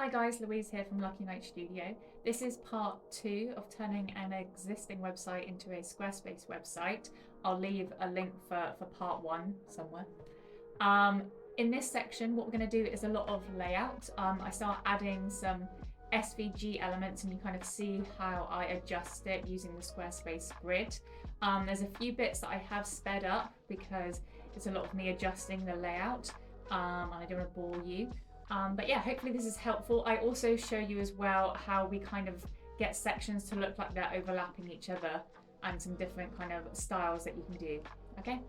Hi guys, Louise here from Lucky Note Studio. This is part 2 of turning an existing website into a Squarespace website. I'll leave a link for part 1 somewhere. In this section, what we're going to do is a lot of layout. I start adding some SVG elements and you kind of see how I adjust it using the Squarespace grid. There's a few bits that I have sped up because it's a lot of me adjusting the layout and I don't want to bore you. But yeah, hopefully this is helpful. I also show you as well how we kind of get sections to look like they're overlapping each other and some different kind of styles that you can do, okay?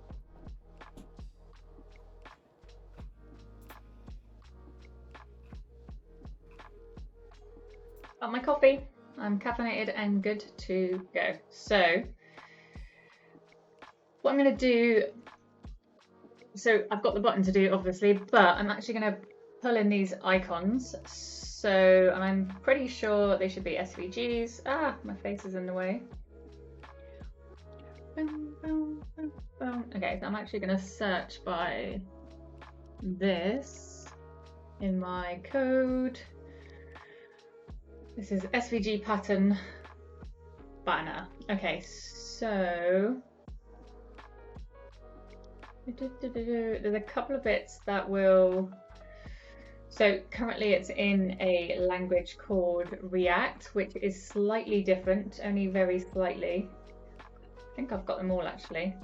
Got my coffee, I'm caffeinated and good to go. So what I'm going to do, so I've got the button to do obviously, but I'm actually going to pull in these icons. So, and I'm pretty sure they should be SVGs. Ah, my face is in the way. Okay, so I'm actually going to search by this in my code. This is SVG pattern banner. Okay, so there's a couple of bits that will. So currently it's in a language called React, which is slightly different, only very slightly. I think I've got them all actually.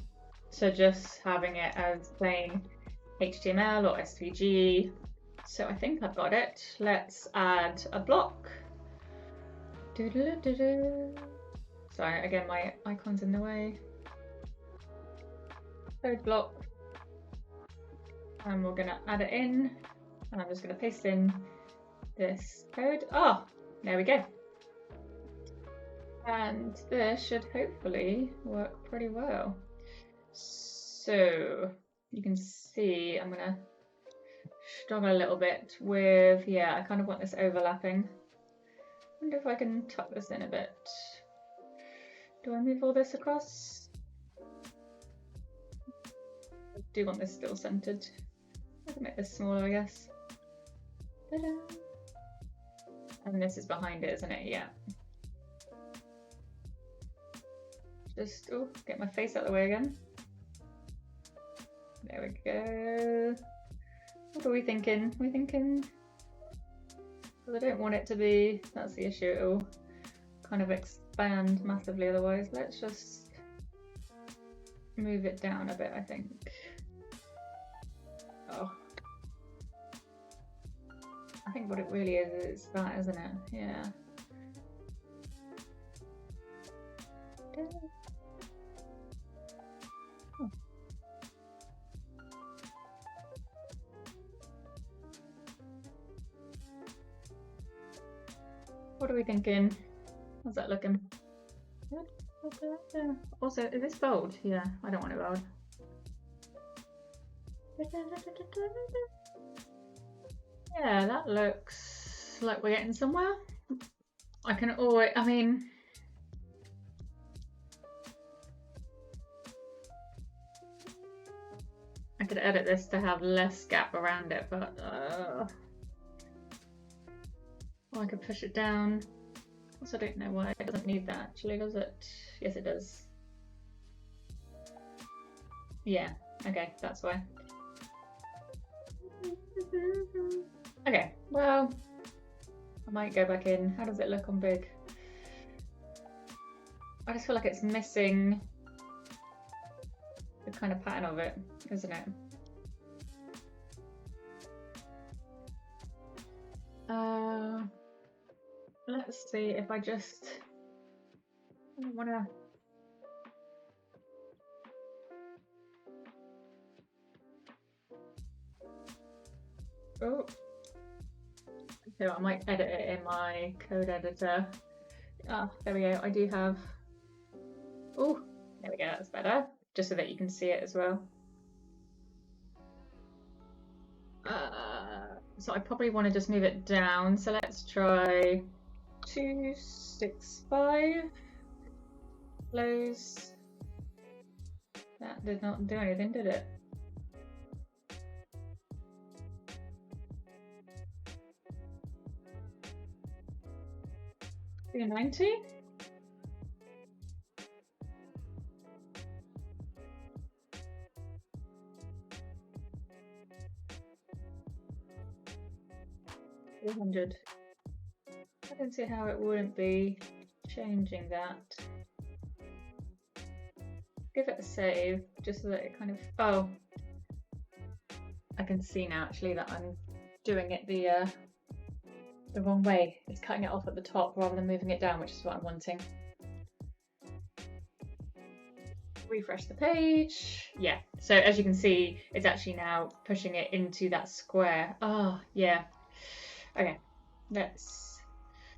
So just having it as plain HTML or SVG. So I think I've got it. Let's add a block. Sorry, again, my icon's in the way. Code block. And we're gonna add it in. And I'm just going to paste in this code. Oh, there we go. And this should hopefully work pretty well. So you can see I'm going to struggle a little bit with, yeah, I kind of want this overlapping. I wonder if I can tuck this in a bit. Do I move all this across? I do want this still centered. I can make this smaller, I guess. And this is behind it, isn't it? Yeah. Just, oh, get my face out of the way again. There we go. What are we thinking? We're thinking, because I don't want it to be, that's the issue, it'll kind of expand massively otherwise. Let's just move it down a bit, I think. Oh. I think what it really is that, isn't it? Yeah. Oh. What are we thinking? How's that looking? Also, is this bold? Yeah, I don't want it bold. Yeah, that looks like we're getting somewhere. I can always, I mean, I could edit this to have less gap around it, but or I could push it down. Also, I don't know why it doesn't need that actually, does it? Yes, it does. Yeah, okay, that's why. Okay, well, I might go back in. How does it look on big? I just feel like it's missing the kind of pattern of it, isn't it? Let's see if I just, I don't want to. Oh. So I might edit it in my code editor. Ah, there we go. I do have. Oh, there we go. That's better. Just so that you can see it as well. So I probably want to just move it down. So let's try 265. Close. That did not do anything, did it? 290? $200. I don't see how it wouldn't be changing that. Give it a save, just so that it kind of... Oh. I can see now, actually, that I'm doing it the wrong way. It's cutting it off at the top rather than moving it down, which is what I'm wanting. Refresh the page. Yeah, so as you can see, it's actually now pushing it into that square. Oh, yeah. Okay, let's...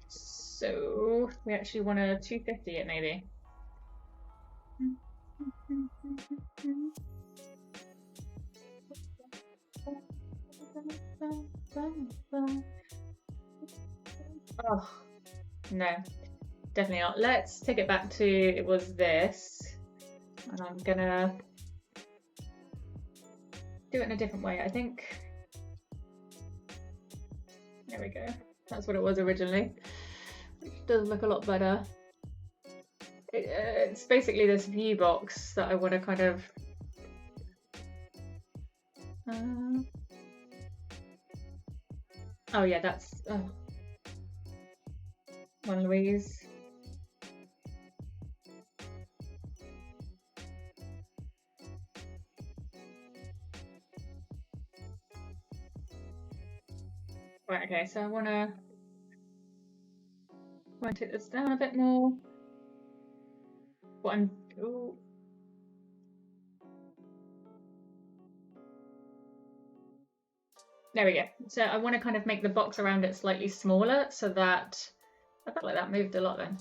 So, we actually want to 250 it, maybe. Oh, no, definitely not. Let's take it back to, it was this. And I'm gonna do it in a different way, I think. There we go. That's what it was originally. Which does look a lot better. It's basically this view box that I want to kind of... Oh yeah, that's... Oh. One Louise. Right, okay, so I want to take this down a bit more. What I'm... Ooh. There we go. So I want to kind of make the box around it slightly smaller so that... I felt like that moved a lot then.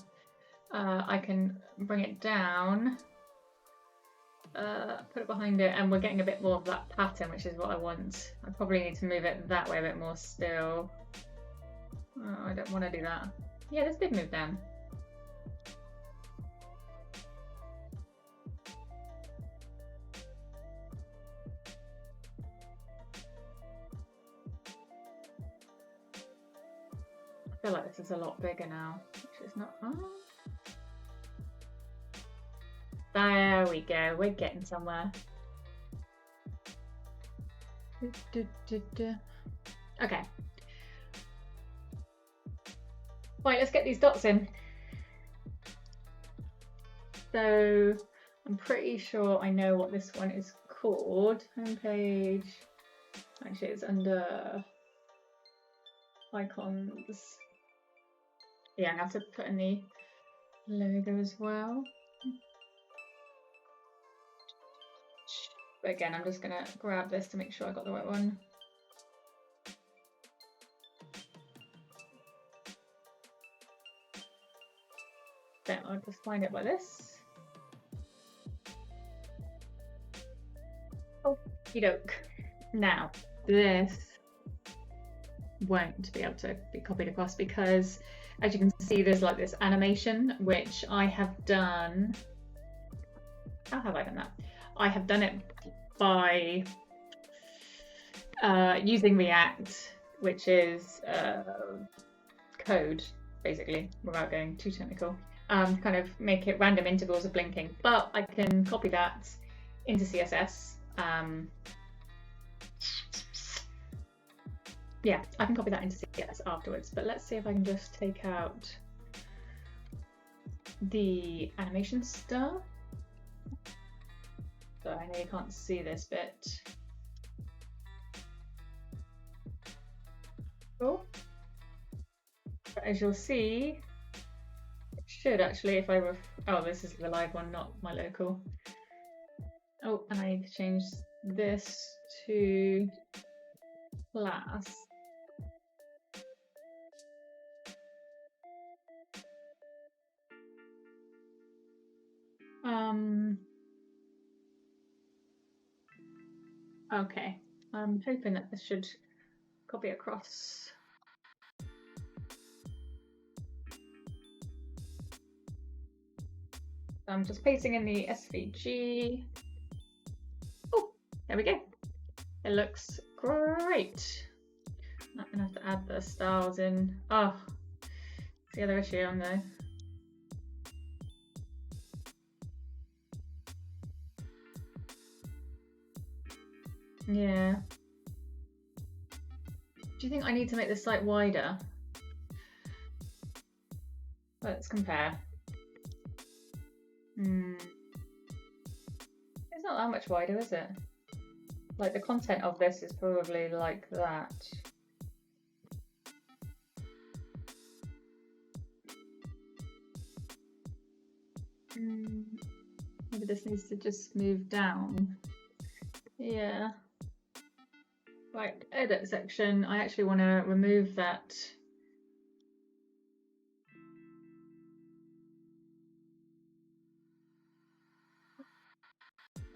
I can bring it down, put it behind it, and we're getting a bit more of that pattern, which is what I want. I probably need to move it that way a bit more still. Oh, I don't want to do that. Yeah, this did move down. I feel like this is a lot bigger now, which is not... Oh. There we go, we're getting somewhere. Okay. Right, let's get these dots in. So I'm pretty sure I know what this one is called. Homepage. Actually, it's under icons. Yeah, I have to put in the logo as well. But again, I'm just gonna grab this to make sure I got the right one. Then I'll just find it by this. Okie doke. Now, this won't be able to be copied across because, as you can see, there's like this animation which I have done. How have I done that? I have done it by using React, which is code, basically, without going too technical. Kind of make it random intervals of blinking, but I can copy that into CSS. Yeah, I can copy that into CSS afterwards, but let's see if I can just take out the animation stuff. So I know you can't see this bit. Cool. But as you'll see, it should actually, if I were... Oh, this is the live one, not my local. Oh, and I need to change this to class. Okay, I'm hoping that this should copy across. I'm just pasting in the SVG. Oh, there we go. It looks great. I'm gonna have to add the styles in. Oh, the other issue on though. Yeah. Do you think I need to make this site wider? Let's compare. It's not that much wider, is it? Like the content of this is probably like that. Maybe this needs to just move down. Yeah. Right, edit section. I actually want to remove that.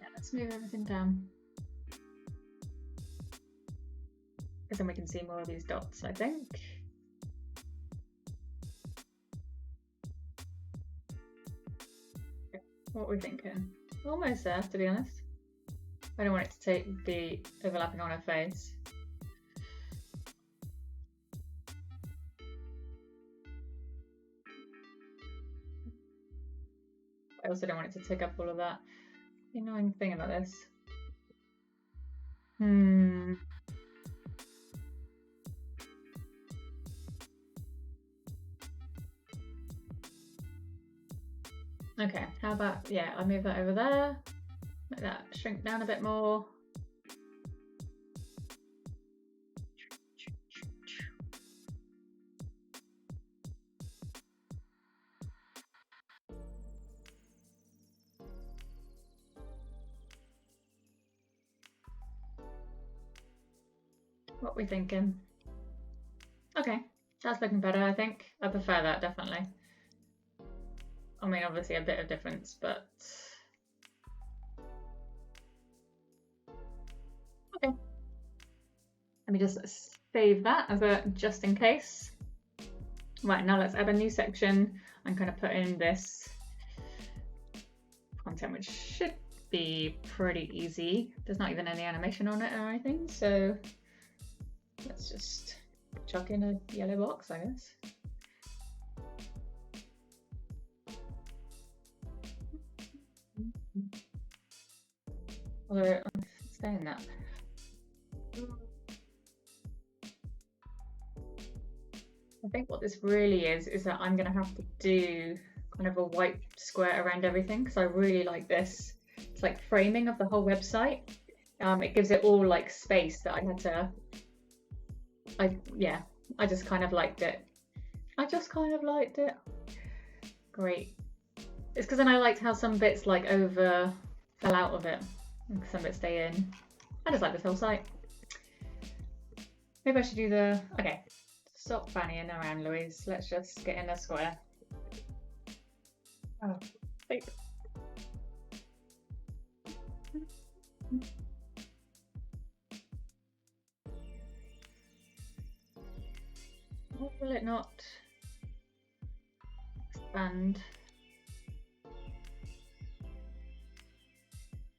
Yeah, let's move everything down. Because then we can see more of these dots, I think. Okay, what are we thinking? Almost there, to be honest. I don't want it to be overlapping on her face. I also don't want it to take up all of that. The annoying thing about this. Okay, how about, yeah, I move that over there. Let that shrink down a bit more. What are we thinking? Okay, that's looking better, I think. I prefer that, definitely. I mean, obviously a bit of difference, but... Okay. Let me just save that as a just in case. Right, now let's add a new section. I'm going to put in this content, which should be pretty easy. There's not even any animation on it or anything, so let's just chuck in a yellow box, I guess. Although I'm saying that. I think what this really is that I'm going to have to do kind of a white square around everything because I really like this. It's like framing of the whole website. It gives it all like space that I had to. I just kind of liked it. Great. It's because then I liked how some bits like fell out of it, and some bits stay in. I just like this whole site. Maybe I should do the. Okay. Stop fannying around, Louise. Let's just get in a square. Oh, wait. What will it not expand?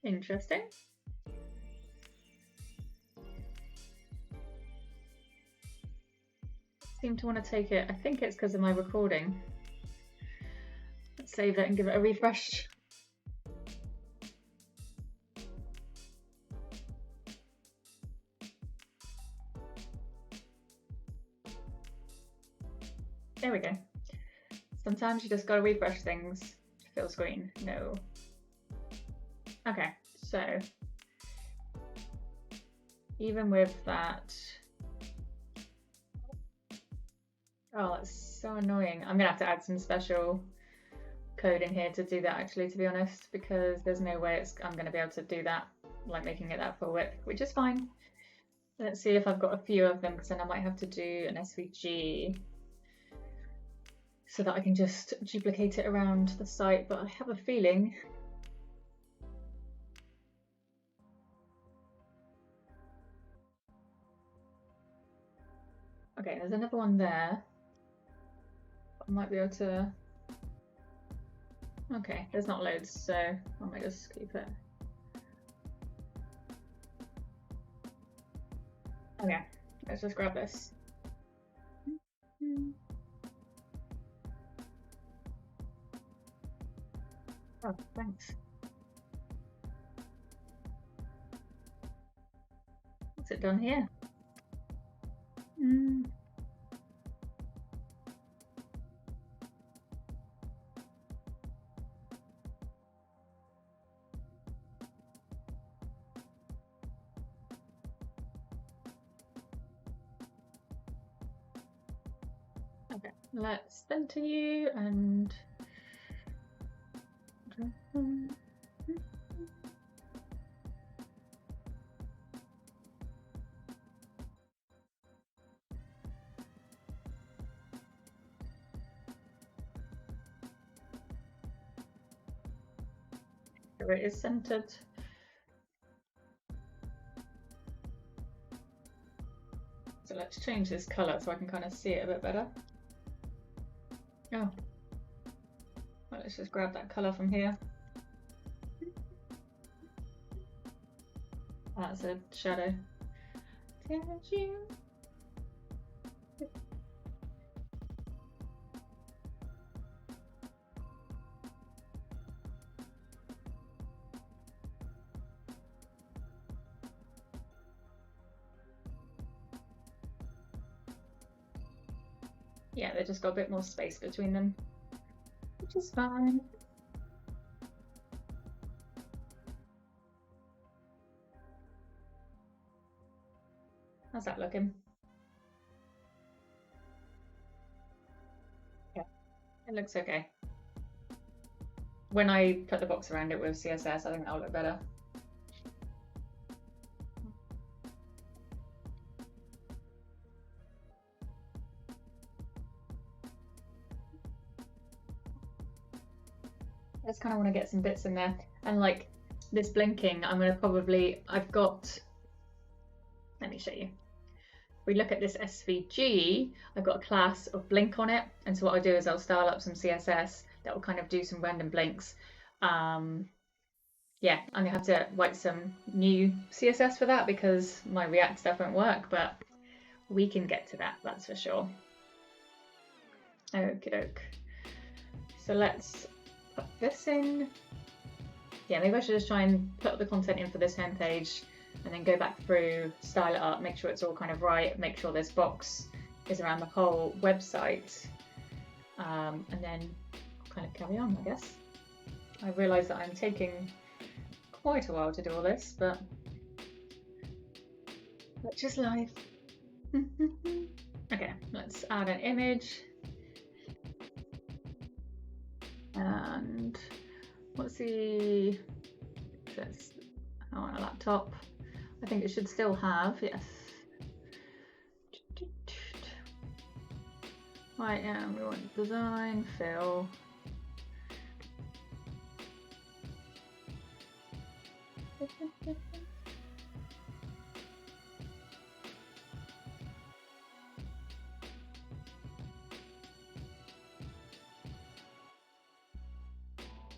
Interesting. Seem to want to take it. I think it's because of my recording. Let's save it and give it a refresh. There we go. Sometimes you just gotta refresh things to fill screen. No. Okay, so even with that. Oh, that's so annoying. I'm gonna have to add some special code in here to do that actually, to be honest, because there's no way I'm gonna be able to do that, like making it that full width, which is fine. Let's see if I've got a few of them, because then I might have to do an SVG so that I can just duplicate it around the site, but I have a feeling okay, there's another one there. I might be able to. Okay, there's not loads, so I might just keep it. Okay, let's just grab this. Oh, thanks. What's it done here? Okay, let's center you and here it is centered. So let's change this color so I can kind of see it a bit better. Oh, well, let's just grab that color from here. That's a shadow. Yeah, they just got a bit more space between them, which is fine. How's that looking? Yeah, it looks okay. When I put the box around it with CSS, I think that'll look better. I just kind of want to get some bits in there, and like this blinking, I'm going to probably, let me show you. If we look at this SVG, I've got a class of blink on it, and so what I'll do is I'll style up some CSS that will kind of do some random blinks. Yeah, I'm gonna have to write some new CSS for that because my React stuff won't work, but we can get to that, that's for sure. Okie doke. So let's put this in. Yeah, maybe I should just try and put the content in for this homepage and then go back through, style it up, make sure it's all kind of right, make sure this box is around the whole website, and then kind of carry on, I guess. I realise that I'm taking quite a while to do all this, but that's just life. Okay, let's add an image. And what's the, that's on a laptop. I think it should still have, yes. Right, and we want design, fill.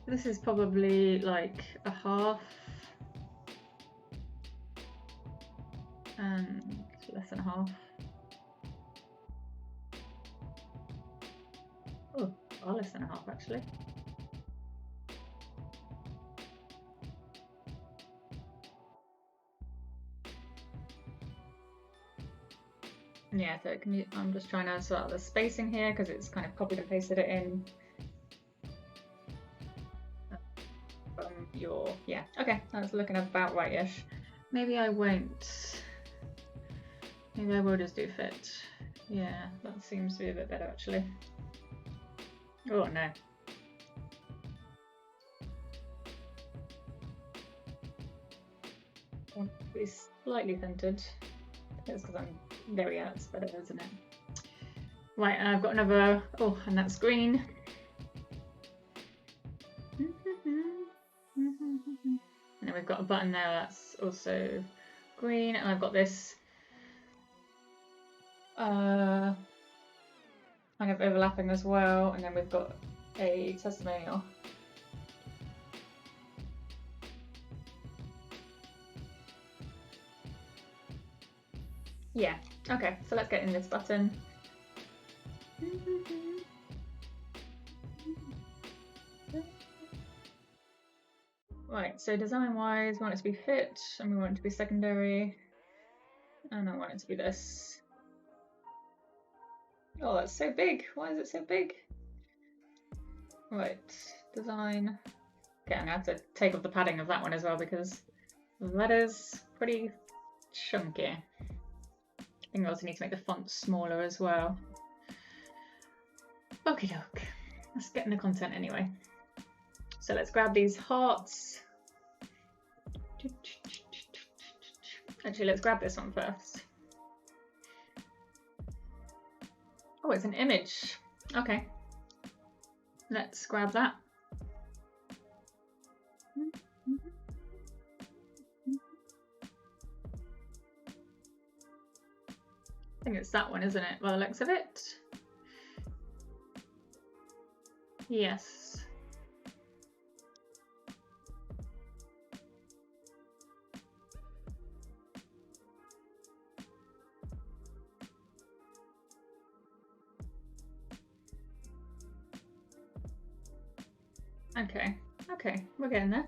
This is probably like a half and less than a half. Oh, far less than a half actually. Yeah, so I'm just trying to sort out the spacing here because it's kind of copied and pasted it in. Yeah, okay, that's looking about right-ish. Maybe I won't. Maybe I will just do fit. Yeah, that seems to be a bit better actually. Oh no. I want to be slightly centered. It's because I'm there. Yeah, it's better, isn't it? Right, and I've got another. Oh, and that's green. And then we've got a button there that's also green, and I've got this kind of overlapping as well, and then we've got a testimonial. Yeah, okay, so let's get in this button. Right, so design-wise, we want it to be fit, and we want it to be secondary, and I want it to be this. Oh, that's so big. Why is it so big? Right, design. Okay, I'm gonna have to take off the padding of that one as well because that is pretty chunky. I think we also need to make the font smaller as well. Okie doke. Let's get in the content anyway. So let's grab these hearts. Actually, let's grab this one first. Oh, it's an image. Okay. Let's grab that. I think it's that one, isn't it? By the looks of it. Yes. Okay, okay, we're getting there.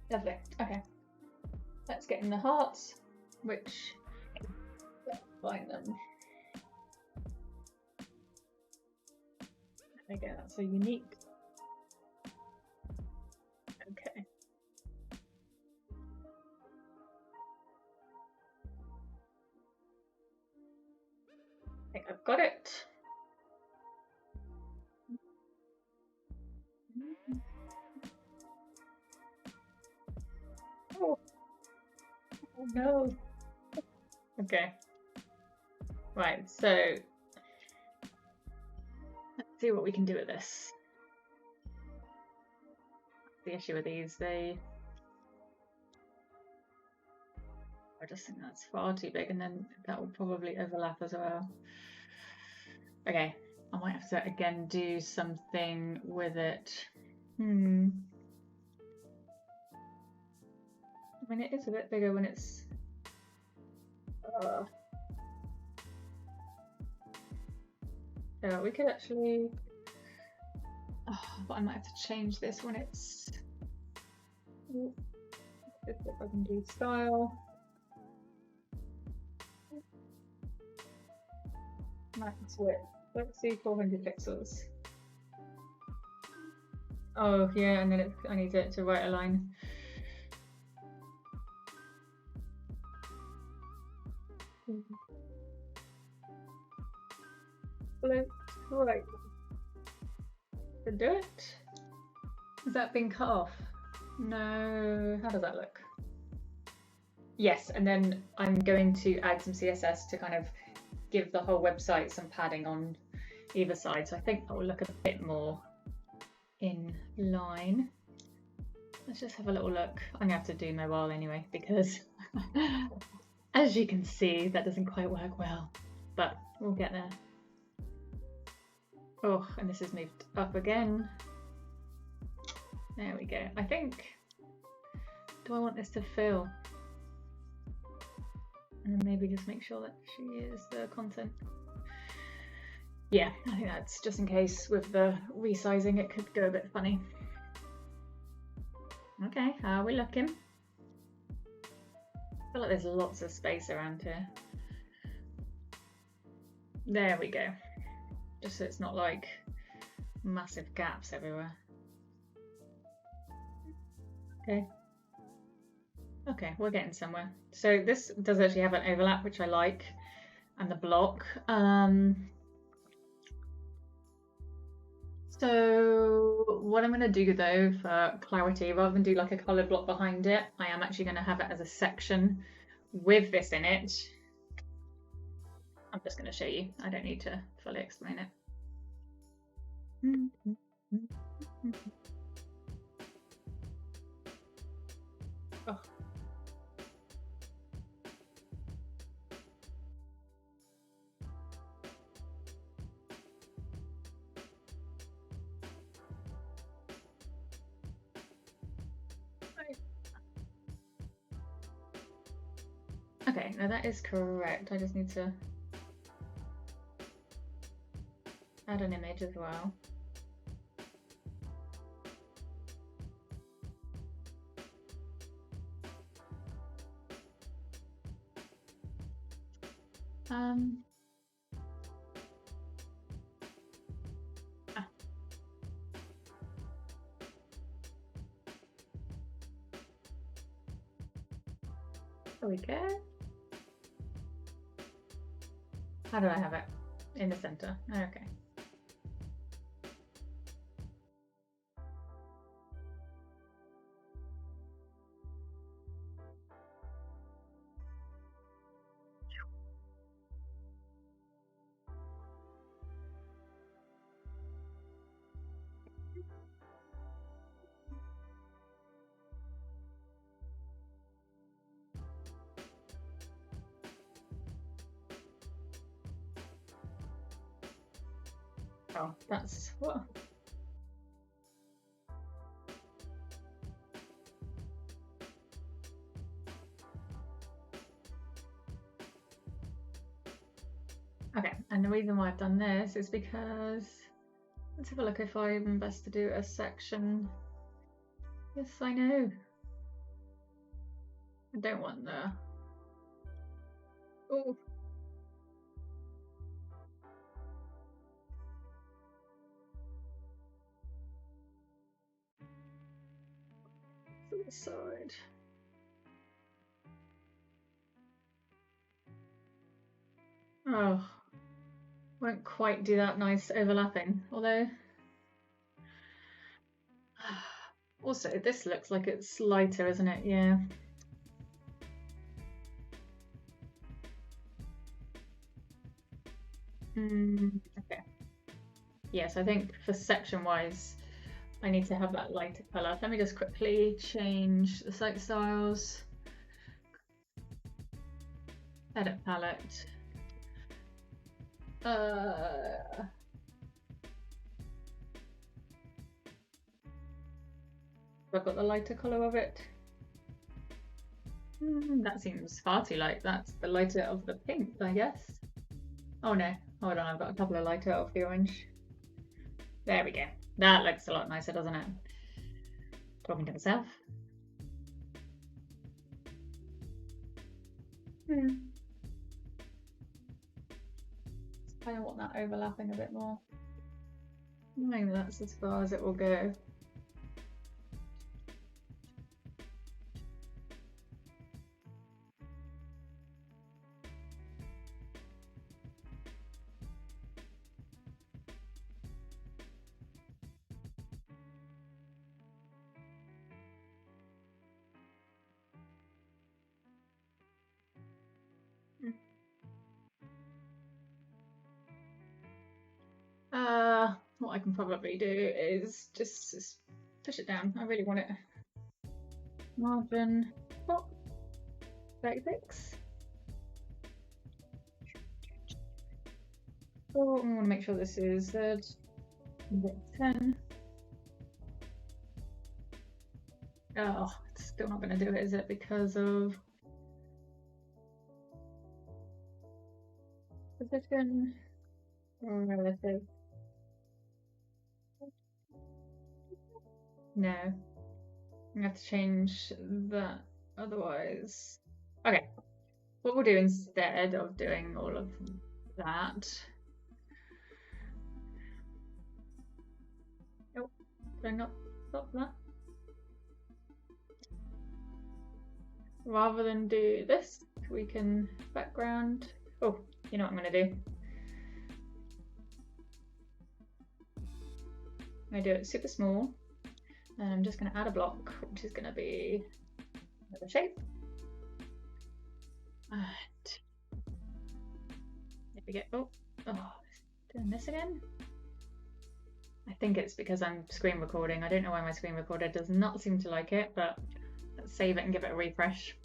Lovely. Okay. Let's get in the hearts, which let's find them. There we go, that's so unique. Okay. I think I've got it. Oh, oh no. Okay. Right, so let's see what we can do with this. The issue with these, I just think that's far too big, and then that will probably overlap as well. Okay, I might have to again do something with it. I mean, it is a bit bigger when it's. So we could actually. Oh, but I might have to change this when it's. If I can do style. Max width. Let's see, 400 pixels. Oh yeah, and then I need it to right align. Let's right. To do it. Has that been cut off? No. How does that look? Yes, and then I'm going to add some CSS to kind of give the whole website some padding on either side. So I think that will look a bit more in line. Let's just have a little look. I'm gonna have to do mobile anyway because as you can see, that doesn't quite work well, but we'll get there. Oh, and this has moved up again. There we go. I think, do I want this to fill? And then maybe just make sure that she is the content. Yeah, I think that's just in case with the resizing, it could go a bit funny. Okay, how are we looking? I feel like there's lots of space around here. There we go. Just so it's not like massive gaps everywhere. Okay. Okay, we're getting somewhere. So this does actually have an overlap, which I like, and the block. So what I'm going to do though, for clarity, rather than do like a coloured block behind it, I am actually going to have it as a section with this in it. I'm just going to show you. I don't need to fully explain it. Oh. Okay, no, that is correct. I just need to add an image as well. There we go. How do I have it? In the center. Okay. Oh, that's what. Okay, and the reason why I've done this is because let's have a look if I'm best to do a section. Yes, I know. I don't want the. Oh. To the side. Oh, won't quite do that nice overlapping, although. Also, this looks like it's lighter, isn't it? Yeah. Okay. Yes, I think for section-wise, I need to have that lighter color. Let me just quickly change the site styles. Edit palette. I've got the lighter color of it. That seems far too light. That's the lighter of the pink, I guess. Oh no, hold on, I've got a couple of lighter of the orange. There we go. That looks a lot nicer, doesn't it? Talking to myself. I want that overlapping a bit more. Maybe that's as far as it will go. What I can probably do is just push it down. I really want it. Margin, oh, 36. Oh, I want to make sure this is 10. Oh, it's still not going to do it, is it? Because of position or relative. No, I have to change that otherwise. Okay, what we'll do instead of doing all of that. Oh, did I not stop that? Rather than do this, we can background. Oh, you know what I'm going to do? I'm going to do it super small. And I'm just going to add a block, which is going to be another shape. And there we go. Oh, doing this again. I think it's because I'm screen recording. I don't know why my screen recorder does not seem to like it, but let's save it and give it a refresh.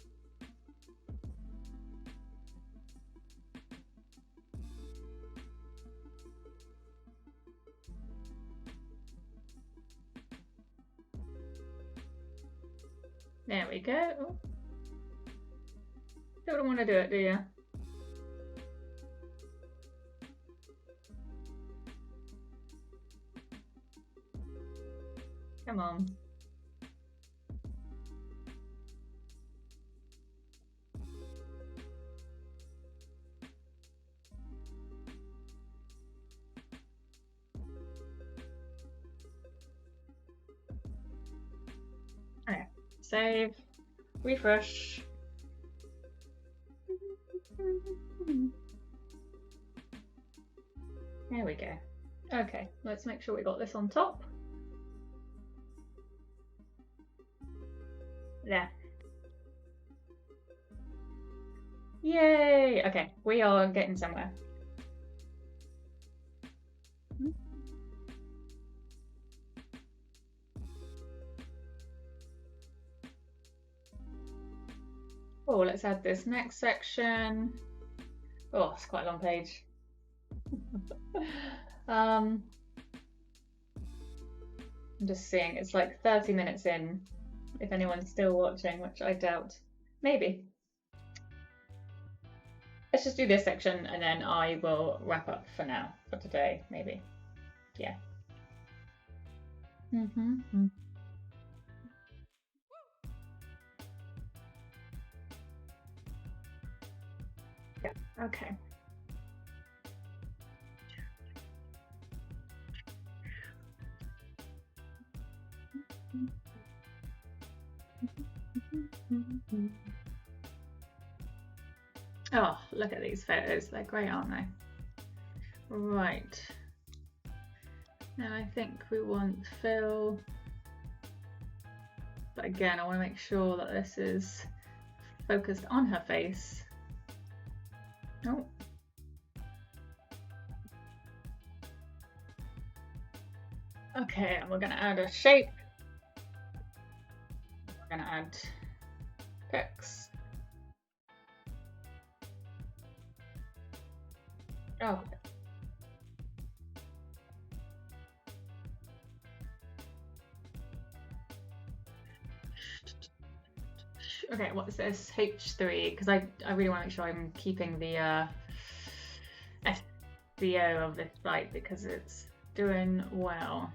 There we go. Still don't want to do it, do you? Come on. Okay, save, refresh. There we go. Okay, let's make sure we got this on top. There. Yay! Okay, we are getting somewhere. Oh, let's add this next section. Oh, it's quite a long page. I'm just seeing, it's like 30 minutes in, if anyone's still watching, which I doubt. Maybe. Let's just do this section and then I will wrap up for now, for today, maybe. Yeah. Yeah, okay. Oh, look at these photos. They're great, aren't they? Right. Now I think we want fill. But again, I want to make sure that this is focused on her face. Oh. Okay, and we're going to add a shape. We're going to add text. Oh. Okay, what's this? H3, because I really want to make sure I'm keeping the SEO of this site because it's doing well.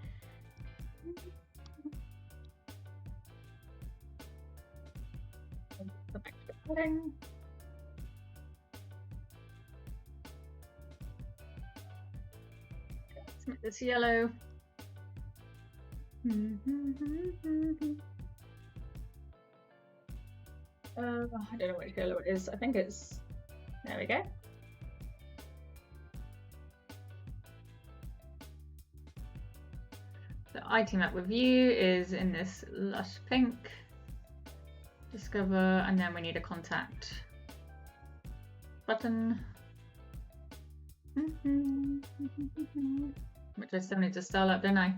Let's make this yellow. I don't know which yellow it is. I think it's, there we go. The item map review is in this lush pink. Discover, and then we need a contact button. Which I still need to style up, don't I?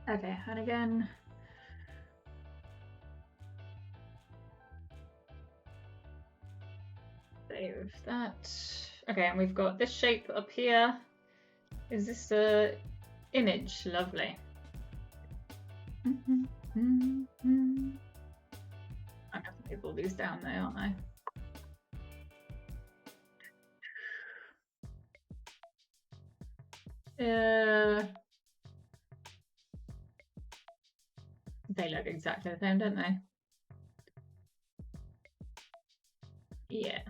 Okay, and again. Save that. Okay, and we've got this shape up here. Is this the image? Lovely. I'm going to move all these down there, aren't I? They look exactly the same, don't they? Yeah.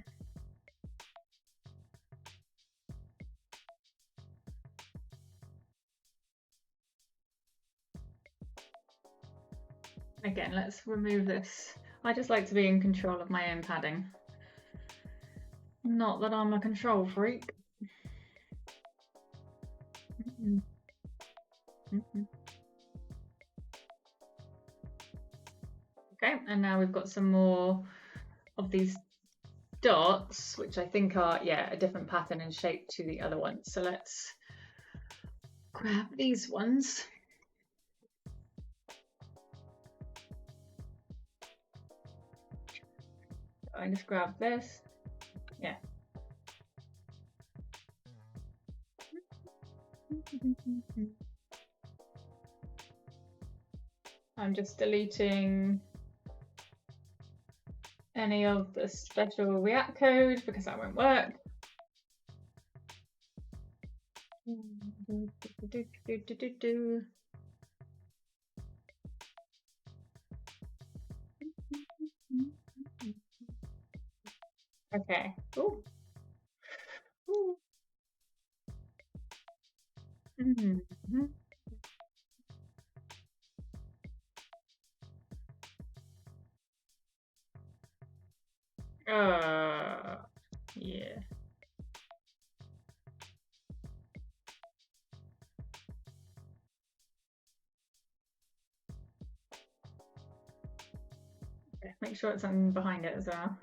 Again, let's remove this. I just like to be in control of my own padding. Not that I'm a control freak. Okay, and now we've got some more of these dots, which I think are, yeah, a different pattern and shape to the other ones. So let's grab these ones. I just grab this. Yeah. I'm just deleting any of the special React code because that won't work. Okay. Ooh. Ooh. Mm-hmm. Yeah. Okay, make sure it's something behind it as well.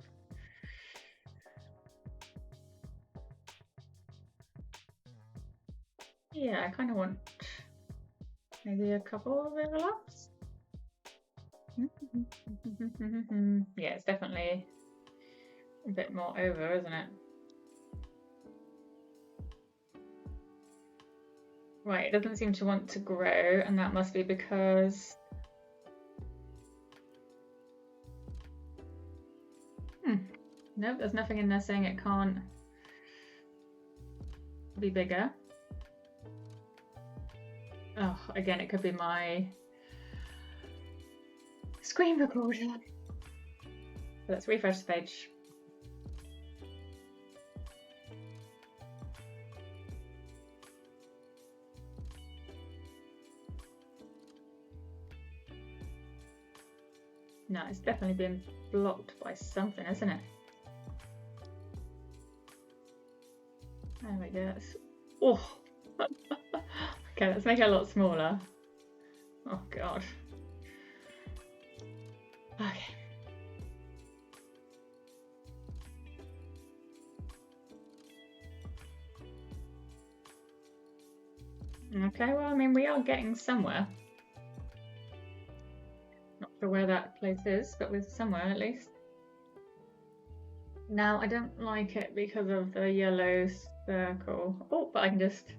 Yeah, I kind of want maybe a couple of overlaps. Yeah, it's definitely a bit more over, isn't it? Right, it doesn't seem to want to grow, and that must be because nope, there's nothing in there saying it can't be bigger. Oh, again, it could be my screen recorder. Let's refresh the page. No, it's definitely been blocked by something, isn't it? There we go. Oh. Okay, let's make it a lot smaller. Oh god. Okay. Okay, well, I mean, we are getting somewhere. Not sure where that place is, but we're somewhere at least. Now, I don't like it because of the yellow circle. Oh, but I can just...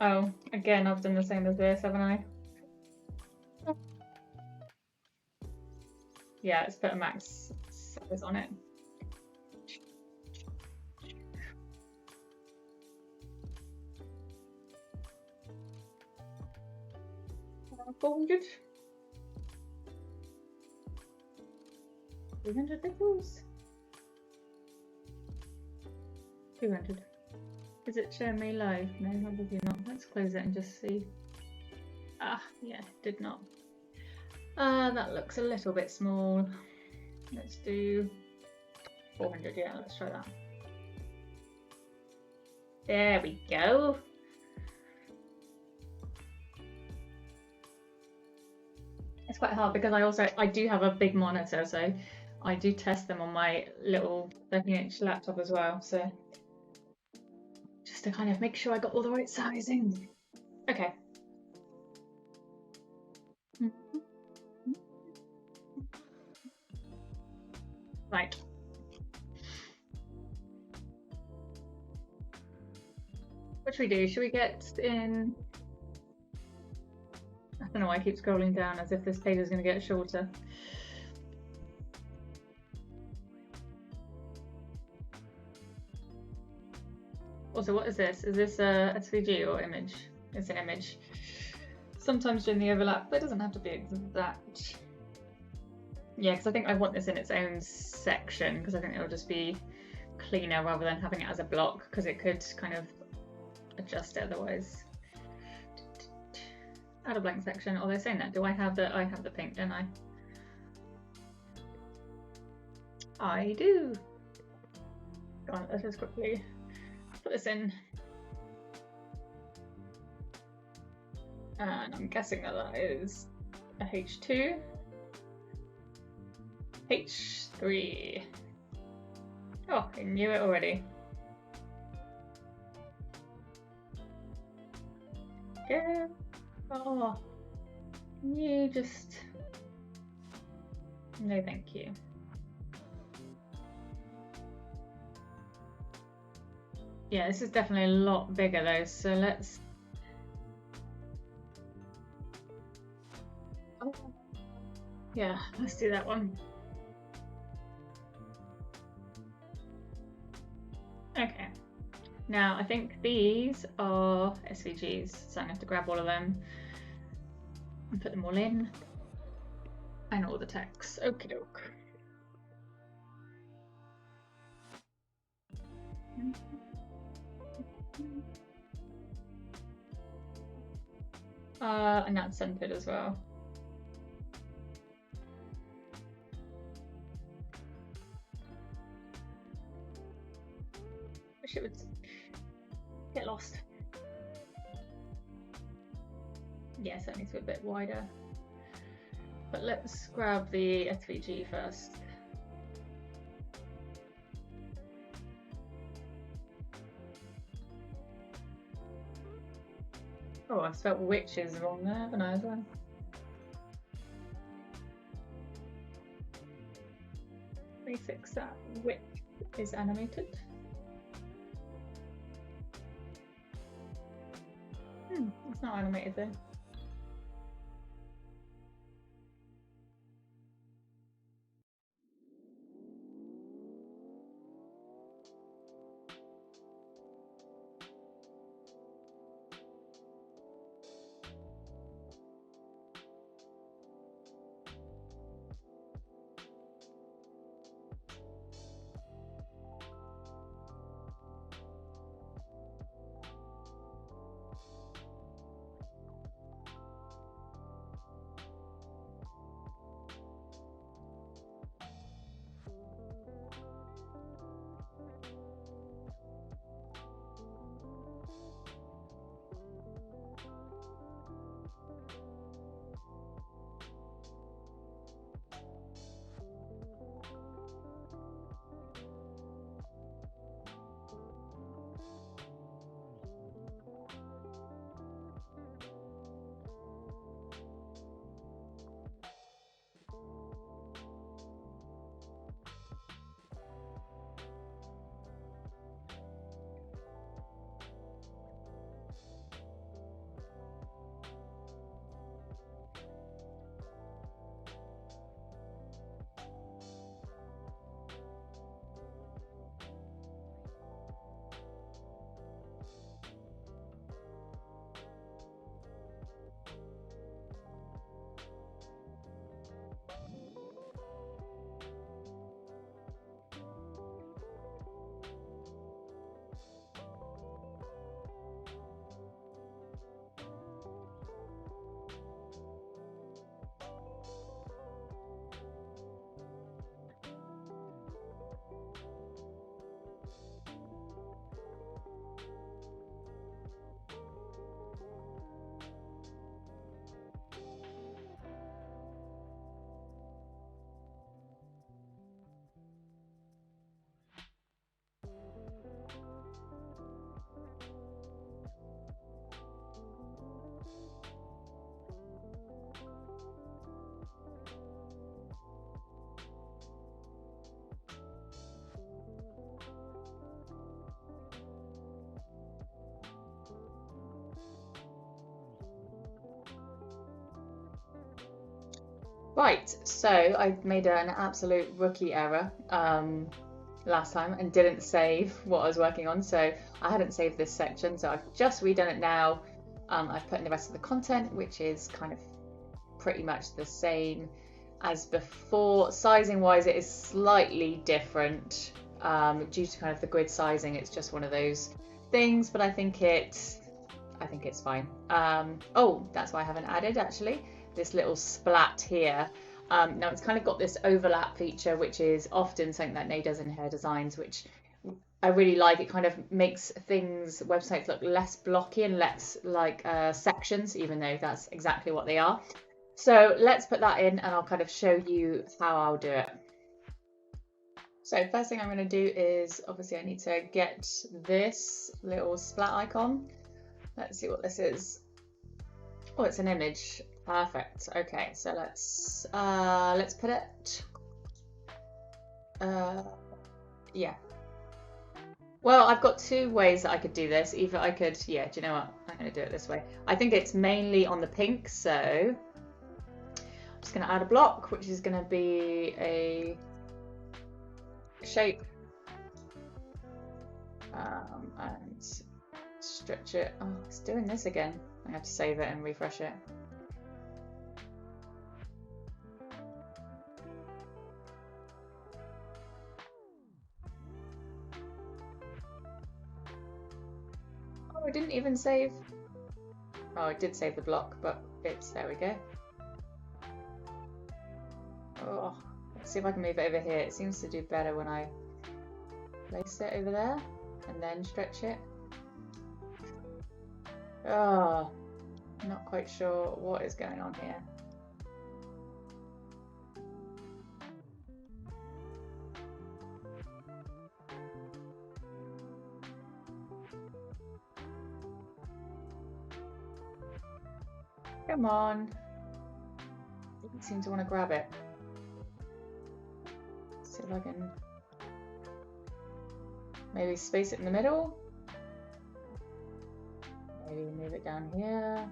Oh, again, I've done the same as this, haven't I? Yeah, let's put a max size on it. $400? 300 pixels? 200. Is it showing me live? No, obviously not. Let's close it and just see. Ah, yeah, did not. That looks a little bit small. Let's do 400. Yeah, let's try that. There we go. It's quite hard because I do have a big monitor, so I do test them on my little 13-inch laptop as well. So just to kind of make sure I got all the right sizing. Okay. Right. What should we do? Should we get in? I don't know why I keep scrolling down as if this page is going to get shorter. Also, what is this? Is this a SVG or image? It's an image. Sometimes during the overlap, but it doesn't have to be exact. Yeah, because I think I want this in its own section because I think it'll just be cleaner rather than having it as a block because it could kind of adjust it otherwise. Add a blank section. Oh, they're saying that. Do I have the? I have the pink, don't I? I do. Go on, let's just quickly put this in. And I'm guessing that that is a H2. H3. Oh, I knew it already. Yeah. Oh, can you just... No, thank you. Yeah, this is definitely a lot bigger though, so let's... Oh. Yeah, let's do that one. Okay. Now, I think these are SVGs, so I'm going to have to grab all of them and put them all in. And all the text. Okie doke. And that's centered as well. Wish it would get lost. Yes, that needs to be a bit wider. But let's grab the SVG first. Oh, I spelled witches wrong there, haven't I, as well? Let me fix that. Witch is animated. It's not animated though. Right, so I made an absolute rookie error last time and didn't save what I was working on, so I hadn't saved this section, so I've just redone it now. I've put in the rest of the content, which is kind of pretty much the same as before. Sizing wise, it is slightly different due to kind of the grid sizing. It's just one of those things, but I think it's fine. Oh, that's why I haven't added actually this little splat here. Now it's kind of got this overlap feature, which is often something that Nay does in her designs, which I really like. It kind of makes websites look less blocky and less like sections, even though that's exactly what they are. So let's put that in and I'll kind of show you how I'll do it. So first thing I'm going to do is, obviously I need to get this little splat icon. Let's see what this is. Oh, it's an image. Perfect. Okay, so let's put it. Yeah. Well, I've got two ways that I could do this. Either I could, yeah, do you know what? I'm going to do it this way. I think it's mainly on the pink, so I'm just going to add a block, which is going to be a shape, and stretch it. Oh, it's doing this again. I have to save it and refresh it. Oh, it didn't even save. Oh, it did save the block, but there we go. Oh, let's see if I can move it over here. It seems to do better when I place it over there and then stretch it. Oh, not quite sure what is going on here. Come on. Doesn't seem to want to grab it. Let's see if I can maybe space it in the middle. Maybe move it down here.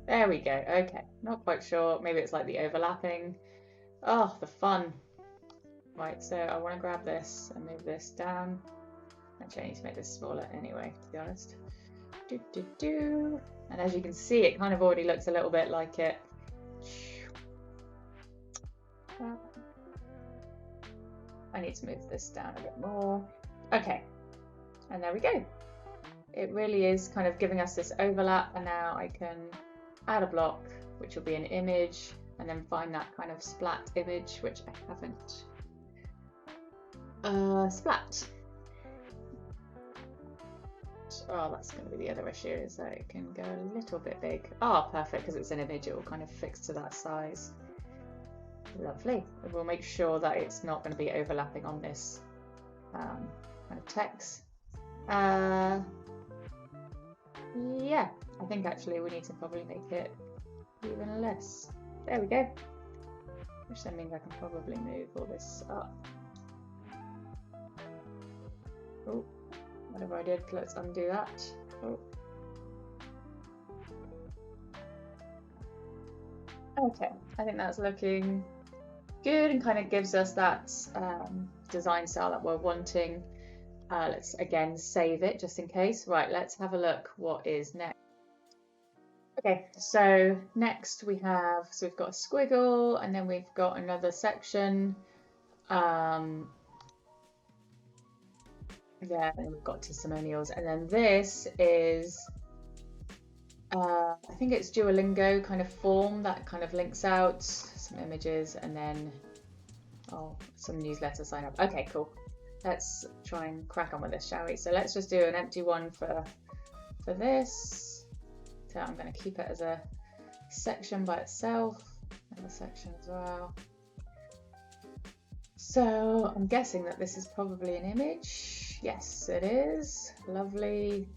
There we go. Okay, not quite sure. Maybe it's like the overlapping. Oh, the fun. Right, so I want to grab this and move this down. Actually, I need to make this smaller anyway, to be honest. And as you can see, it kind of already looks a little bit like it. I need to move this down a bit more. Okay, and there we go. It really is kind of giving us this overlap, and now I can add a block, which will be an image, and then find that kind of splat image, which I haven't splat. Oh, that's going to be the other issue, is that it can go a little bit big. Oh, perfect, because it's an image, it will kind of fix to that size. Lovely. We'll make sure that it's not going to be overlapping on this kind of text. Yeah, I think actually we need to probably make it even less. There we go. Which then means I can probably move all this up. Oh, whatever I did, let's undo that. Oh. Okay, I think that's looking good and kind of gives us that design style that we're wanting. Let's again save it just in case. Right, let's have a look what is next. Okay, so next we've got a squiggle, and then we've got another section. Yeah, and we've got testimonials, and then this is I think it's Duolingo kind of form that kind of links out some images, and then some newsletter sign up. Okay, cool. Let's try and crack on with this, shall we? So let's just do an empty one for this. So I'm going to keep it as a section by itself, another section as well. So I'm guessing that this is probably an image. Yes, it is. Lovely.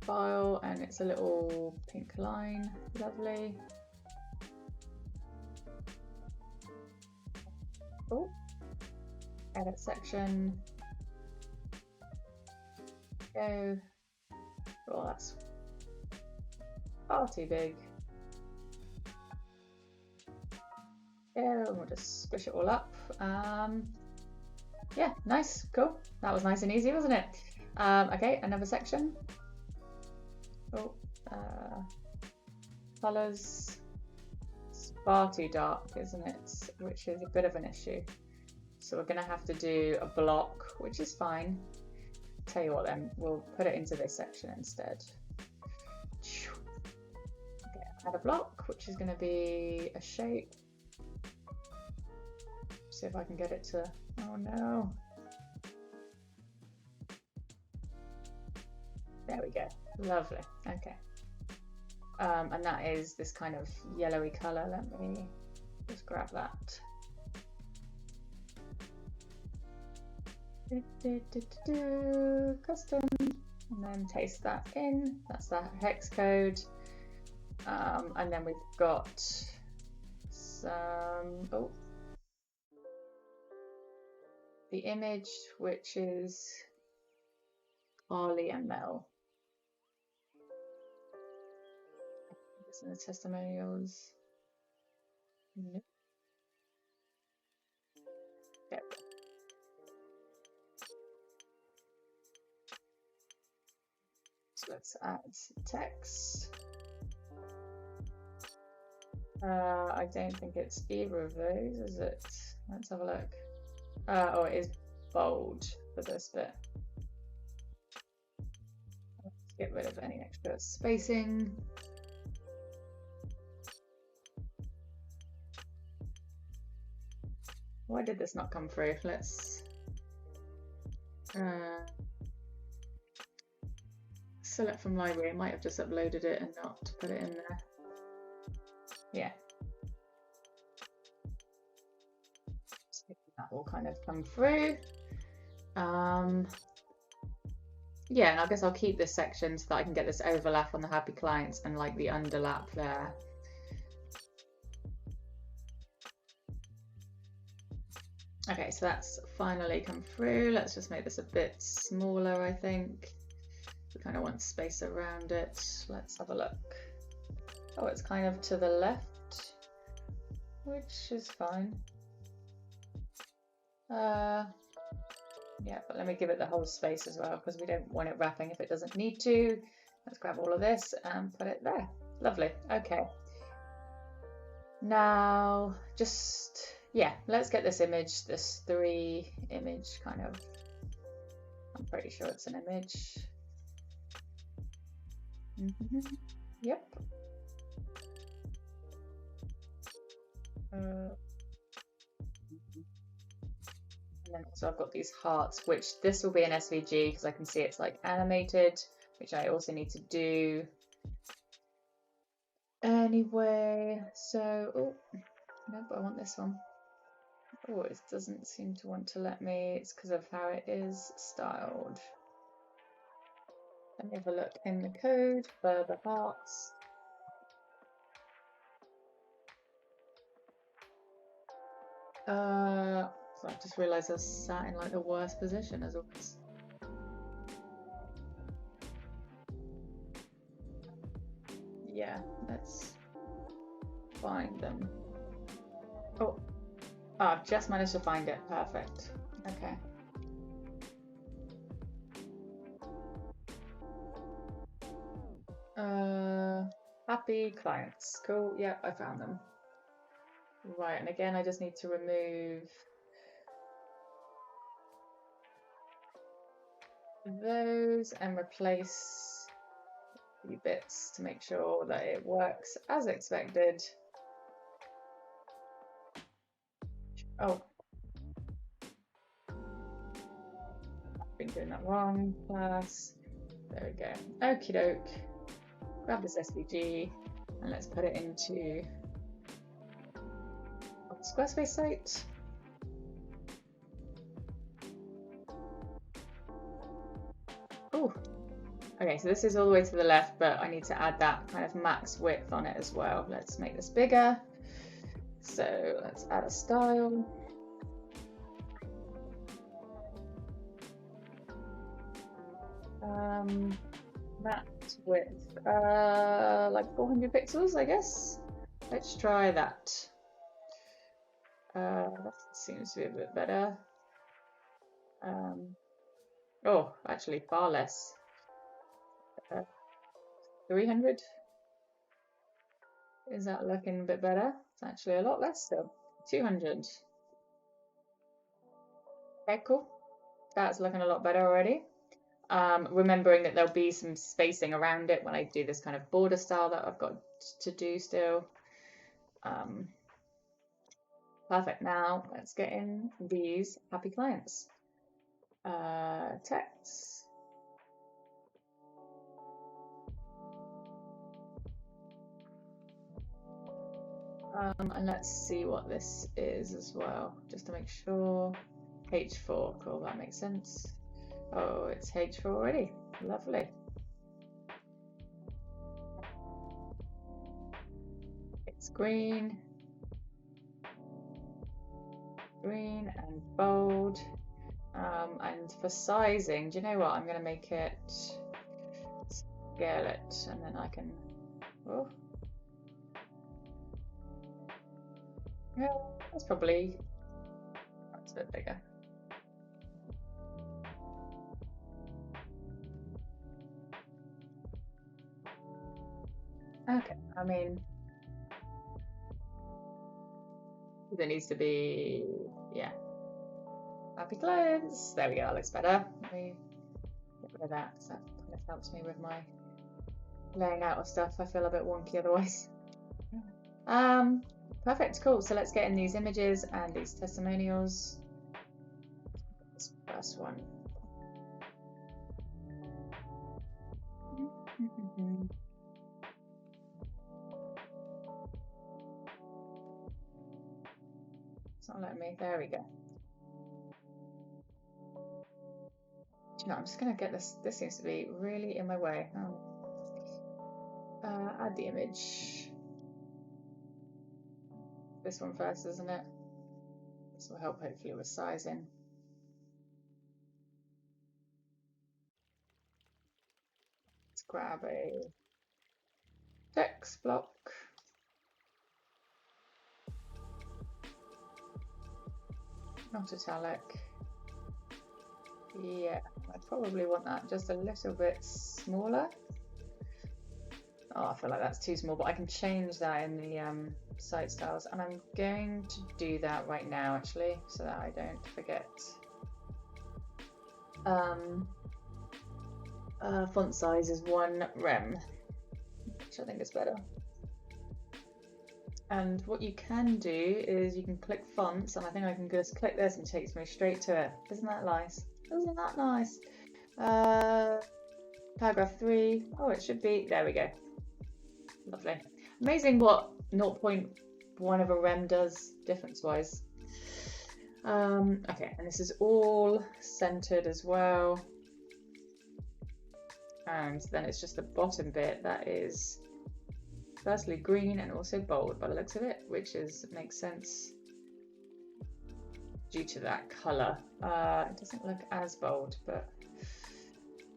File, and it's a little pink line. Lovely. Oh, edit section. Go. Oh, that's far too big. Yeah, we'll just squish it all up. Yeah, nice, cool. That was nice and easy, wasn't it? Okay, another section. Oh, colors. It's far too dark, isn't it? Which is a bit of an issue. So we're going to have to do a block, which is fine. Tell you what then, we'll put it into this section instead. Okay, add a block, which is going to be a shape. See if I can get it to, oh no. There we go, lovely, okay. And that is this kind of yellowy colour. Let me just grab that. Custom, and then paste that in. That's that hex code. And then we've got some, the image, which is Carly ML. This in the testimonials. Nope. Yep. So let's add text. I don't think it's either of those, is it? Let's have a look. Oh, it is bold for this bit. Let's get rid of any extra spacing. Why did this not come through? Let's select from library. I might have just uploaded it and not put it in there. Yeah. So that will kind of come through. Yeah, and I guess I'll keep this section so that I can get this overlap on the happy clients and like the underlap there. Okay, so that's finally come through. Let's just make this a bit smaller, I think. We kind of want space around it. Let's have a look. Oh, it's kind of to the left, which is fine. Yeah, but let me give it the whole space as well because we don't want it wrapping if it doesn't need to. Let's grab all of this and put it there. Lovely. Okay. Now, just, yeah, let's get this image, this 3 image kind of, I'm pretty sure it's an image. Yep. And then also I've got these hearts, which this will be an SVG because I can see it's like animated, which I also need to do anyway. So, oh, no, but I want this one. Oh, it doesn't seem to want to let me. It's because of how it is styled. Let me have a look in the code for the hearts. So I just realised I was sat in like the worst position as always. Yeah, let's find them. Oh, I've just managed to find it. Perfect. Okay. Happy clients. Cool. Yep, I found them. Right, and again, I just need to remove those and replace a few bits to make sure that it works as expected. Oh, I've been doing that wrong. Plus, there we go. Okie doke. Grab this SVG and let's put it into our Squarespace site. Oh, okay, so this is all the way to the left, but I need to add that kind of max width on it as well. Let's make this bigger. So let's add a style. Max width, like 400 pixels, I guess. Let's try that. That seems to be a bit better. Oh, actually far less. 300. Is that looking a bit better? It's actually a lot less still. 200. Okay, cool. That's looking a lot better already. Remembering that there'll be some spacing around it when I do this kind of border style that I've got to do still. Perfect. Now let's get in these happy clients. Text. And let's see what this is as well, just to make sure. H4, cool, that makes sense. Oh, it's H4 already. Lovely. It's green. Green and bold. And for sizing, do you know what? I'm going to make it scale it, and then I can. Oh, yeah, that's a bit bigger. Okay, I mean, there needs to be, yeah. Happy clients. There we go. That looks better. Let me get rid of that because that kind of helps me with my laying out of stuff. I feel a bit wonky otherwise. Perfect. Cool. So let's get in these images and these testimonials. This first one. It's not letting me. There we go. You know, I'm just gonna get this. This seems to be really in my way. Oh. Add the image. This one first, isn't it? This will help hopefully with sizing. Let's grab a text block. Not italic. Yeah, I probably want that just a little bit smaller. Oh, I feel like that's too small, but I can change that in the site styles, and I'm going to do that right now actually, so that I don't forget. Font size is 1 rem, which I think is better. And what you can do is you can click fonts, and I think I can just click this and it takes me straight to it. Isn't that nice? Isn't that nice? Paragraph 3. Oh, it should be. There we go. Lovely. Amazing what 0.1 of a rem does difference-wise. Okay, and this is all centered as well. And then it's just the bottom bit that is firstly green and also bold by the looks of it, which makes sense due to that color. It doesn't look as bold, but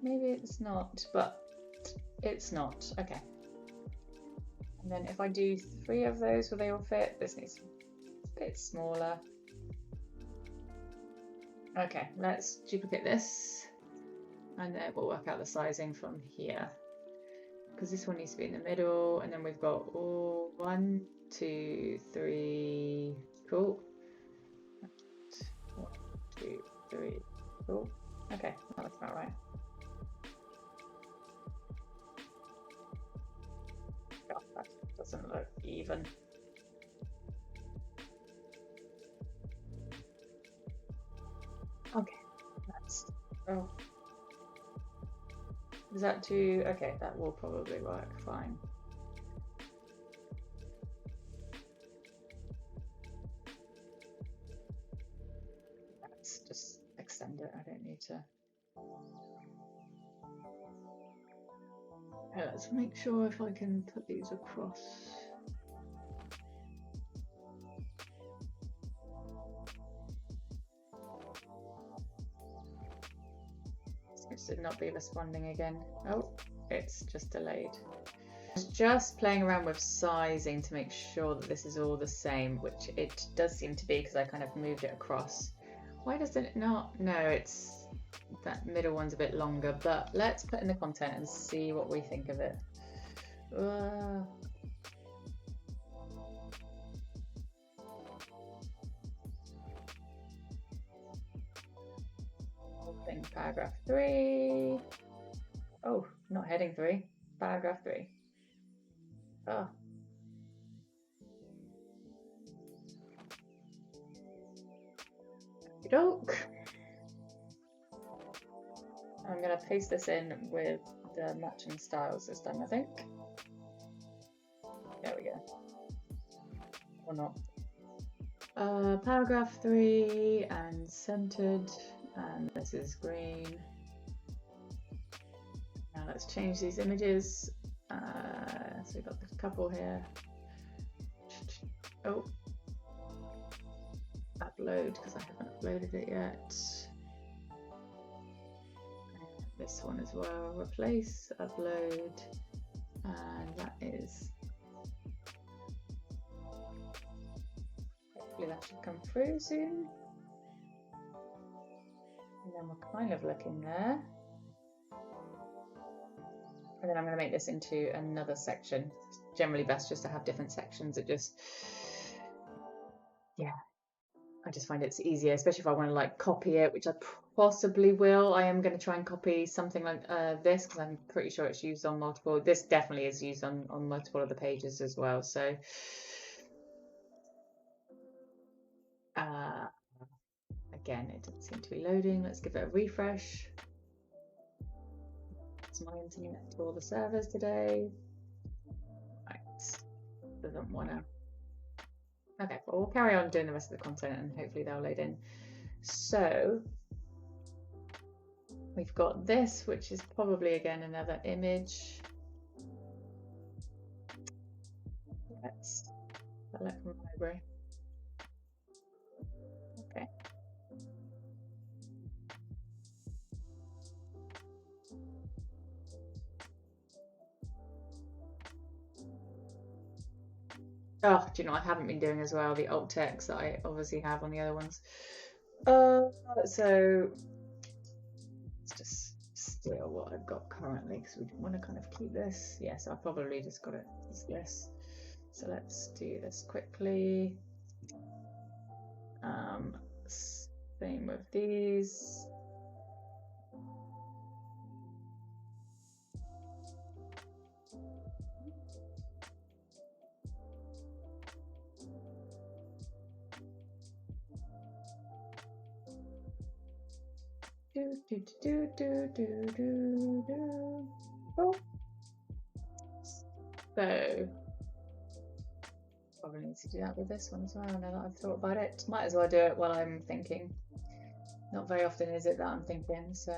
maybe it's not, but it's not. Okay. And then if I do 3 of those, will they all fit? This needs a bit smaller. Okay, let's duplicate this, and then we'll work out the sizing from here, because this one needs to be in the middle, and then we've got 1, 2, 3. Cool. 1, 2, 3. Cool. Okay, that looks about right. Oh, that doesn't look even. Okay, that's. Oh. Is that too? Okay, that will probably work fine. Let's just extend it. I don't need to. Let's make sure if I can put these across. It should not be responding again. Oh, it's just delayed. I was just playing around with sizing to make sure that this is all the same, which it does seem to be because I kind of moved it across. Why does it not? No, it's that middle one's a bit longer, but let's put in the content and see what we think of it. Paragraph 3. Oh, not heading 3. Paragraph 3. Oh. Doke. I'm going to paste this in with the matching styles this time, I think. There we go. Or not. Paragraph 3 and centered, and this is green. Now let's change these images. So we've got a couple here. Oh, upload, because I haven't uploaded it yet. And this one as well, replace, upload, and that is, hopefully that should come through soon. And then we're kind of looking there. And then I'm going to make this into another section. It's generally best just to have different sections. It just, yeah, I just find it's easier, especially if I want to like copy it, which I possibly will. I am going to try and copy something like this, because I'm pretty sure it's used on multiple. This definitely is used on multiple of the pages as well. So again, it doesn't seem to be loading. Let's give it a refresh. It's my internet to all the servers today. Right, doesn't want to. Okay, well, we'll carry on doing the rest of the content and hopefully they'll load in. So we've got this, which is probably again another image. Let's select from library. Okay. Oh, do you know what I haven't been doing as well? The alt text that I obviously have on the other ones. So let's just steal what I've got currently, because we want to kind of keep this. Yes, I probably just got it as this. So let's do this quickly. Same with these. Oh. So probably need to do that with this one as well. Now that I've thought about it, might as well do it while I'm thinking. Not very often is it that I'm thinking, so.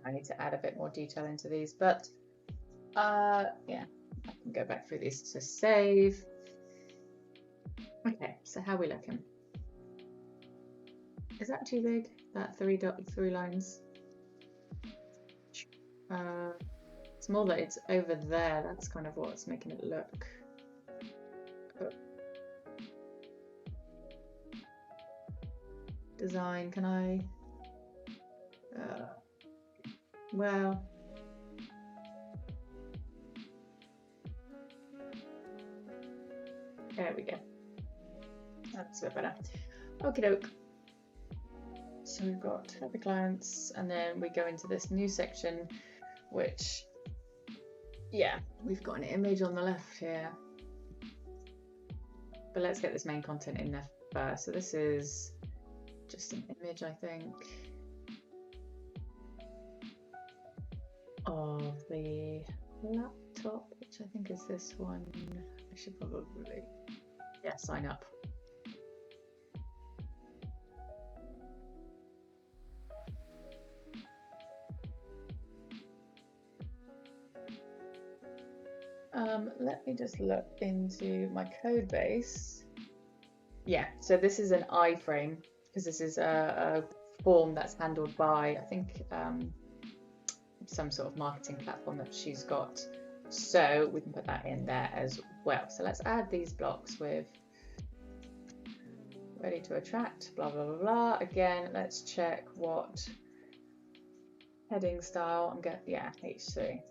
I need to add a bit more detail into these, but yeah, I can go back through these to save. Okay, so how are we looking? Is that too big? That three lines? It's more that it's over there. That's kind of what's making it look. Design, can I? Well, there we go. That's a bit better. Okie doke. So we've got happy clients, and then we go into this new section, which, yeah, we've got an image on the left here. But let's get this main content in there first. So this is just an image, I think, of the laptop, which I think is this one. I should probably, yeah, sign up. Let me just look into my code base. Yeah, so this is an iframe, because this is a form that's handled by, I think, some sort of marketing platform that she's got. So we can put that in there as well. So let's add these blocks with ready to attract, blah, blah, blah, blah. Again, let's check what heading style I'm getting. Yeah, H3.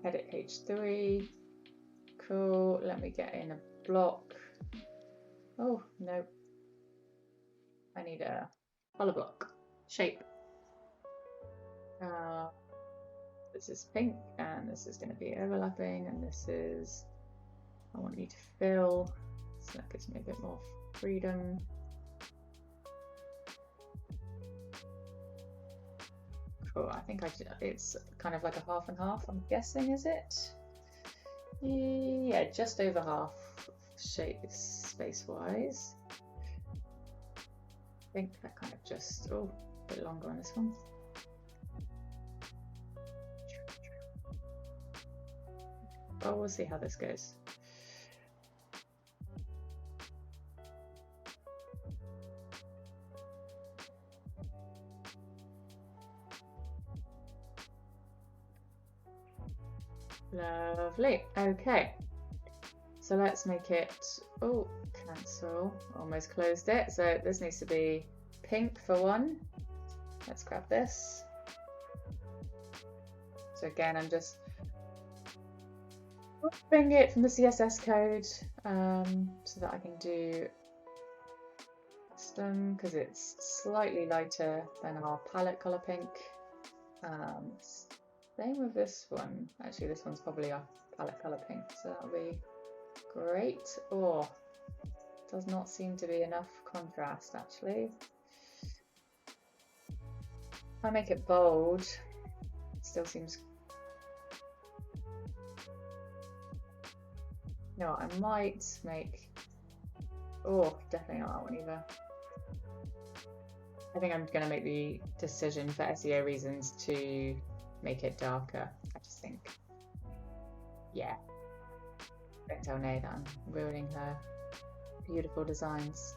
Edit H3. Cool. Let me get in a block. Oh, no. I need a color block. shape. This is pink, and this is going to be overlapping, and this is, I want you to fill, so that gives me a bit more freedom. Cool, I think it's kind of like a half and half, I'm guessing, is it? Yeah, just over half shape space-wise. I think that kind of just, oh, a bit longer on this one. Well, we'll see how this goes. Lovely. Okay. So let's make it, oh, cancel. Almost closed it. So this needs to be pink for one. Let's grab this. So again, I'm just copying it from the CSS code so that I can do custom, because it's slightly lighter than our palette color pink. Same with this one. Actually, this one's probably our palette color pink, so that'll be great. Oh, does not seem to be enough contrast actually. If I make it bold, it still seems. No, I might make. Oh, definitely not that one either. I think I'm going to make the decision for SEO reasons to make it darker. I just think, yeah. Don't tell Nay that I'm ruining her beautiful designs.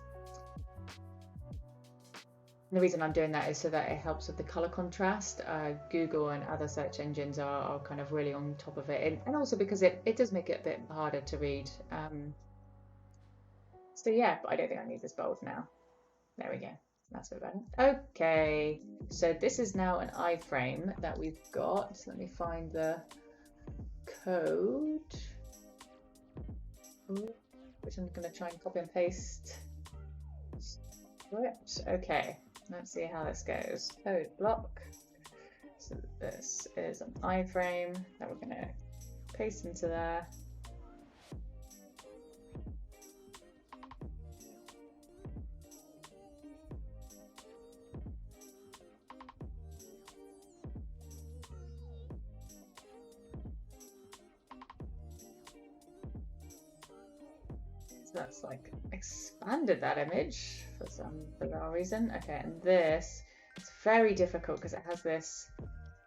And the reason I'm doing that is so that it helps with the color contrast. Google and other search engines are kind of really on top of it, and also because it does make it a bit harder to read. So yeah, but I don't think I need this bold now. There we go. That's a bit better. Okay, so this is now an iframe that we've got. Let me find the code, which I'm going to try and copy and paste. Script. Okay, let's see how this goes. Code block. So this is an iframe that we're going to paste into there. That's like expanded that image for some bizarre reason. Okay, and this, it's very difficult because it has this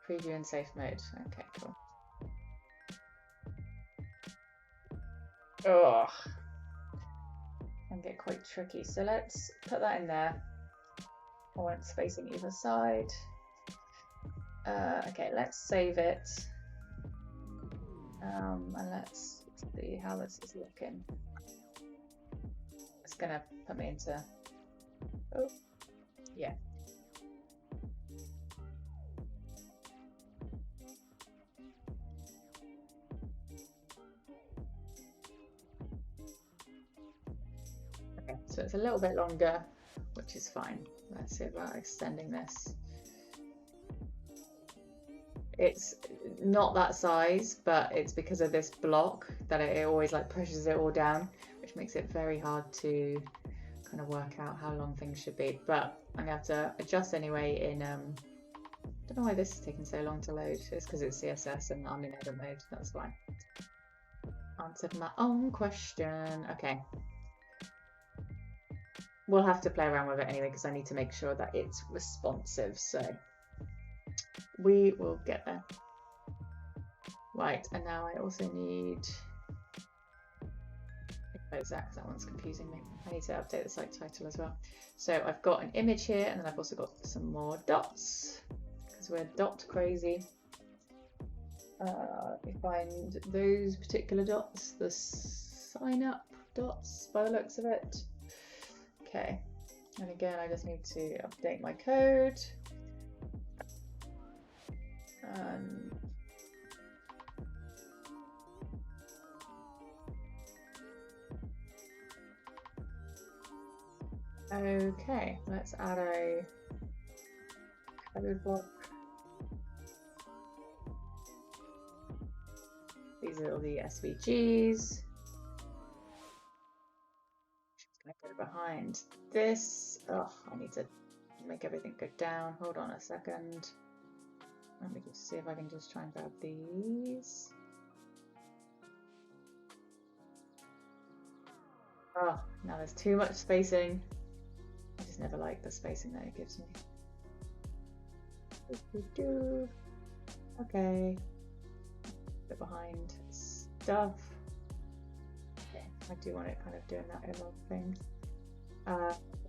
preview and safe mode. Okay, cool. Oh, can get quite tricky. So let's put that in there. I want it facing either side. Okay, let's save it. And let's see how this is looking. It's gonna put me into, oh, yeah. Okay, so it's a little bit longer, which is fine. Let's see about extending this. It's not that size, but it's because of this block that it always like pushes it all down, which makes it very hard to kind of work out how long things should be. But I'm gonna have to adjust anyway in, don't know why this is taking so long to load. It's because it's CSS and I'm in edit mode, that's fine. Answered my own question. Okay. We'll have to play around with it anyway because I need to make sure that it's responsive, so we will get there. Right, and now I also need, that one's confusing me. I need to update the site title as well. So I've got an image here, and then I've also got some more dots because we're dot crazy. Let me find those particular dots, the sign up dots by the looks of it. Okay, and again I just need to update my code. Okay, let's add a code block. These are all the SVGs. Just gonna go behind this. Oh, I need to make everything go down. Hold on a second. Let me just see if I can just try and grab these. Oh, now there's too much spacing. I just never like the spacing that it gives me. Okay. Bit behind stuff. Okay, I do want it kind of doing that evolve thing.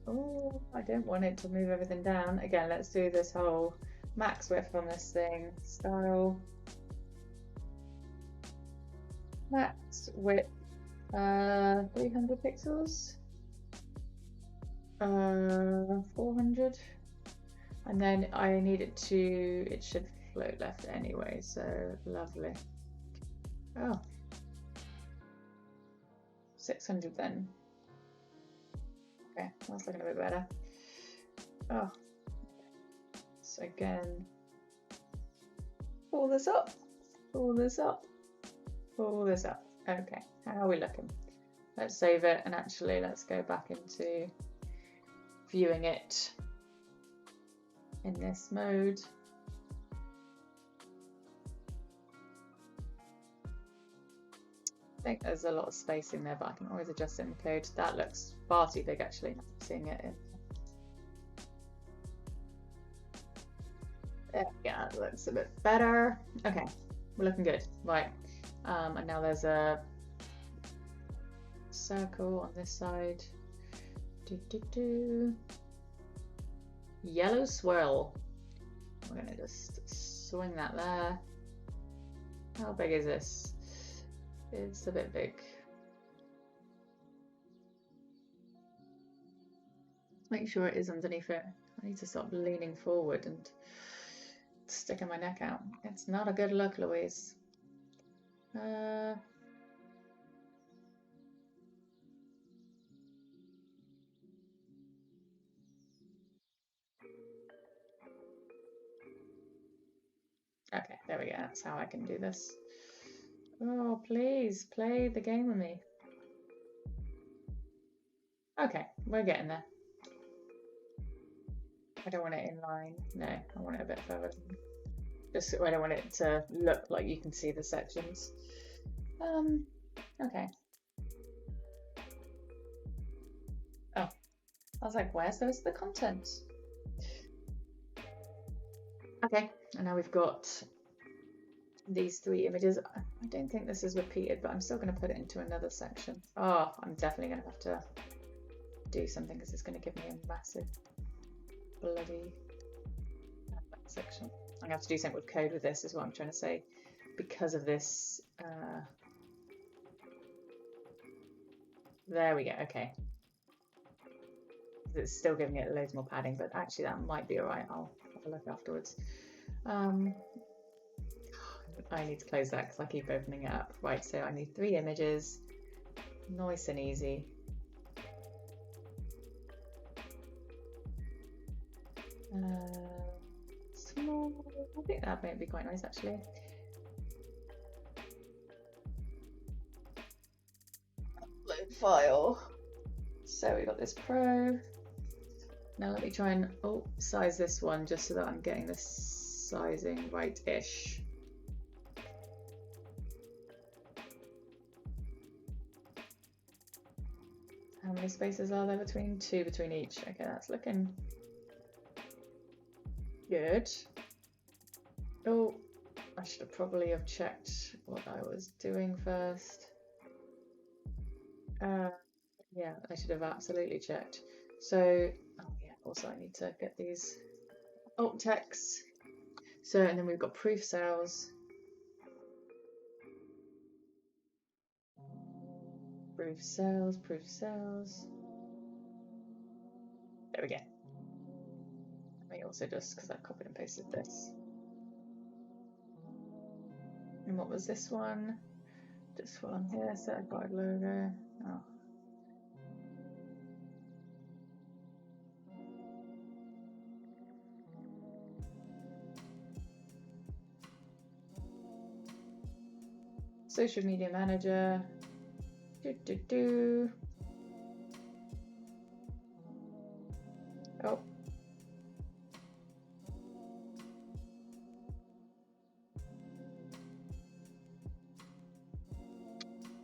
Oh, I don't want it to move everything down. Again, let's do this whole max width on this thing. Style. Max width. 300 pixels. 400. And then I need it to, it should float left anyway, so lovely. Oh. 600 then. Okay, that's looking a bit better. Oh. So again, pull this up, pull this up, pull this up. Okay, how are we looking? Let's save it and actually let's go back into viewing it in this mode. I think there's a lot of spacing there, but I can always adjust it in code. That looks far too big actually, seeing it in. Yeah, it looks a bit better. Okay, we're looking good. Right, and now there's a circle on this side. Yellow swirl. We're gonna just swing that there. How big is this? It's a bit big. Make sure it is underneath it. I need to stop leaning forward and sticking my neck out. It's not a good look, Louise. Okay, there we go. That's how I can do this. Oh, please play the game with me. Okay, we're getting there. I don't want it in line. No, I want it a bit further. Just I don't want it to look like you can see the sections. Okay. Oh, I was like, where's the content? Okay, and now we've got these 3 images. I don't think this is repeated, but I'm still going to put it into another section. Oh, I'm definitely going to have to do something because it's going to give me a massive bloody section. I'm going to have to do something with code with this is what I'm trying to say because of this. There we go. Okay. It's still giving it loads more padding, but actually that might be all right. I'll have a look afterwards. I need to close that because I keep opening it up. Right, so I need 3 images. Nice and easy. Small. I think that might be quite nice actually. Upload file. So we got this Pro. Now let me try and size this one just so that I'm getting the sizing right-ish. How many spaces are there between? 2 between each. Okay, that's looking good. Oh, I should have probably have checked what I was doing first. Yeah, I should have absolutely checked. So, oh yeah, also I need to get these alt texts. So, and then we've got proof sales. Proof sales, proof sales. There we go. Let me also just, because I copied and pasted this. And what was this one? This one here, certified logo. Oh. Social media manager. Oh.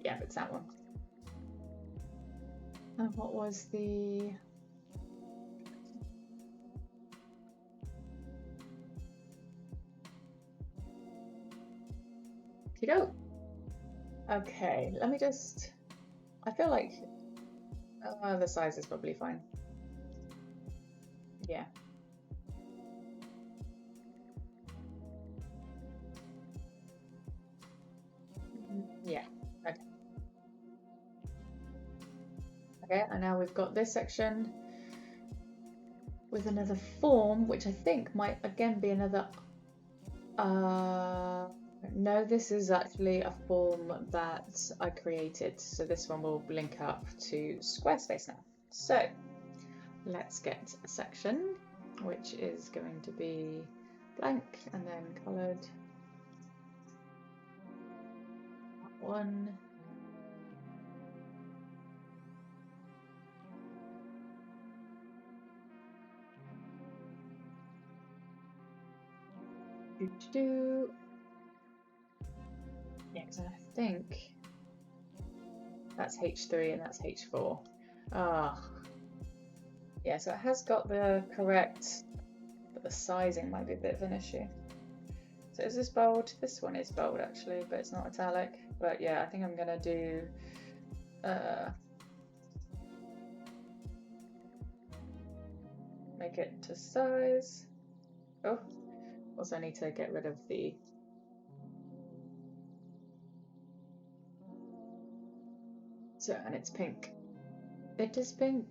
Yeah, it's that one. And what was the... Kiddo. Okay, let me just... I feel like the size is probably fine. Yeah. Yeah, okay. Okay, and now we've got this section with another form, which I think might again be another... no, this is actually a form that I created. So this one will link up to Squarespace now. So let's get a section, which is going to be blank and then coloured. One. Yeah, because I think that's H3 and that's H4. Ah, yeah, so it has got the correct, but the sizing might be a bit of an issue. So is this bold? This one is bold actually, but it's not italic. But yeah, I think I'm gonna do make it to size. Oh, also need to get rid of the so, and it's pink. It is pink.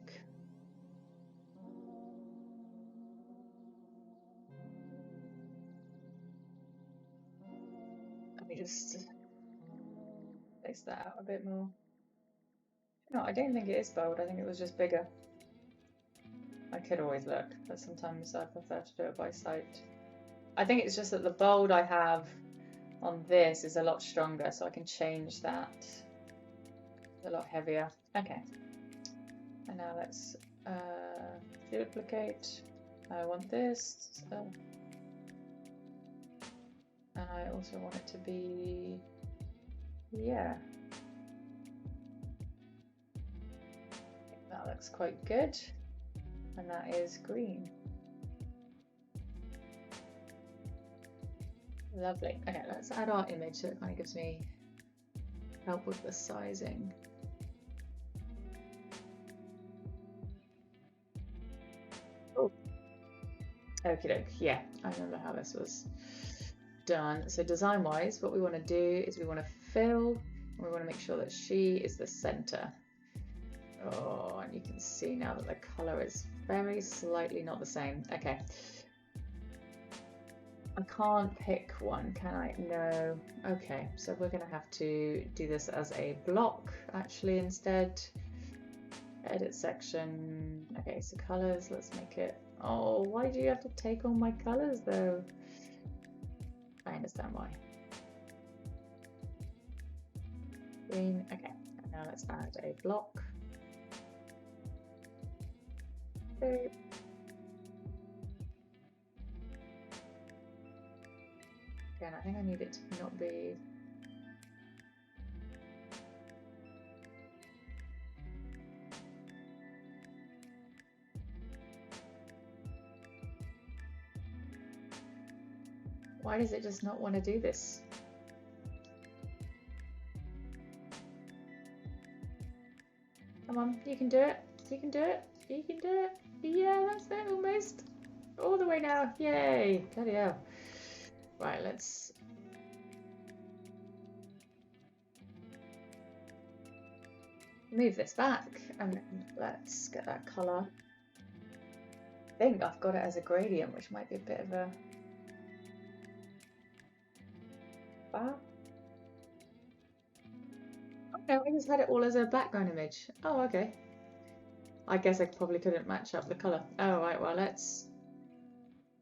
Let me just space that out a bit more. No, I don't think it is bold. I think it was just bigger. I could always look, but sometimes I prefer to do it by sight. I think it's just that the bold I have on this is a lot stronger, so I can change that. It's a lot heavier. Okay. And now let's duplicate. I want this. And I also want it to be, yeah. That looks quite good. And that is green. Lovely. Okay, let's add our image so it kind of gives me help with the sizing. Oh, okie doke. Yeah, I remember how this was done. So design wise, what we want to do is we want to fill, and we want to make sure that she is the center. Oh, and you can see now that the color is very slightly not the same. Okay. I can't pick one, can I? No. Okay, so we're going to have to do this as a block actually instead. Edit section. Okay, so colors, let's make it... Oh, why do you have to take all my colors though? I understand why. Green, okay. And now let's add a block. Okay. Again, I think I need it to not be... Why does it just not want to do this? Come on, you can do it. You can do it. You can do it. Yeah, that's it almost. All the way now. Yay. Bloody hell. Right, let's... move this back and let's get that colour. I think I've got it as a gradient, which might be a bit of a... Oh no, I just had it all as a background image. Oh, okay. I guess I probably couldn't match up the colour. Oh, right, well, let's...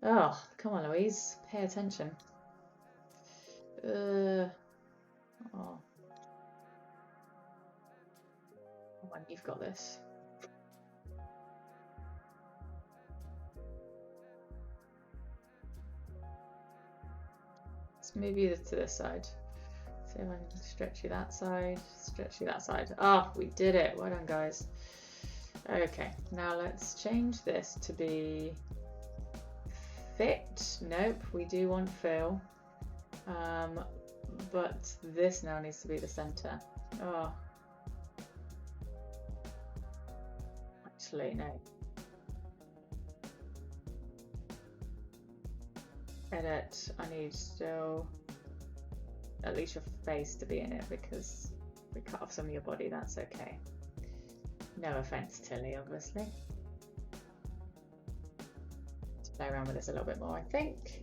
Oh, come on, Louise. Pay attention. Oh. on, you've got this. Let's move you to this side. See if I can stretch you that side, stretch you that side. Ah, we did it. Well done, guys. Okay, now let's change this to be fit. Nope, we do want fill. But this now needs to be the center. Oh. Actually, no. Edit. I need still at least your face to be in it, because if we cut off some of your body, that's okay. No offense, Tilly, obviously. Let's play around with this a little bit more, I think.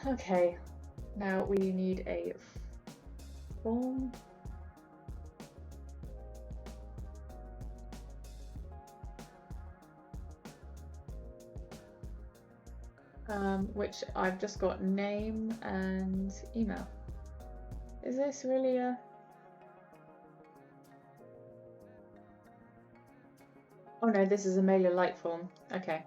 Okay. Now we need a form. Which I've just got name and email. Is this really a... Oh no, this is a MailerLite form. Okay,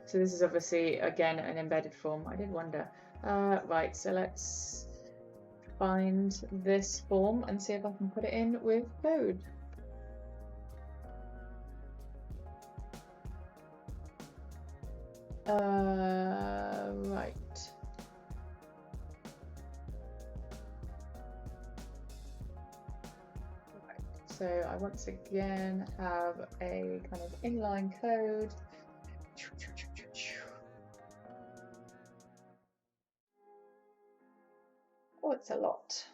so this is obviously, again, an embedded form. I did wonder. Right, so let's find this form and see if I can put it in with code. Right. So I once again have a kind of inline code. Oh, it's a lot.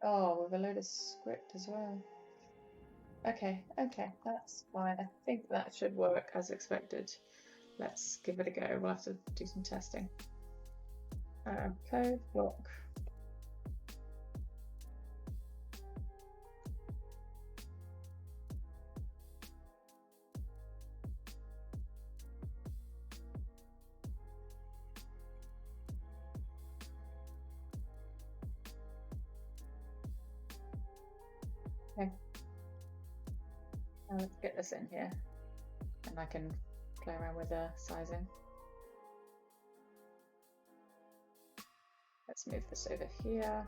Oh, with a load of script as well. Okay, that's fine. I think that should work as expected. Let's give it a go. We'll have to do some testing. Code block. Okay. Now let's get this in here, and I can play around with the sizing. Let's move this over here.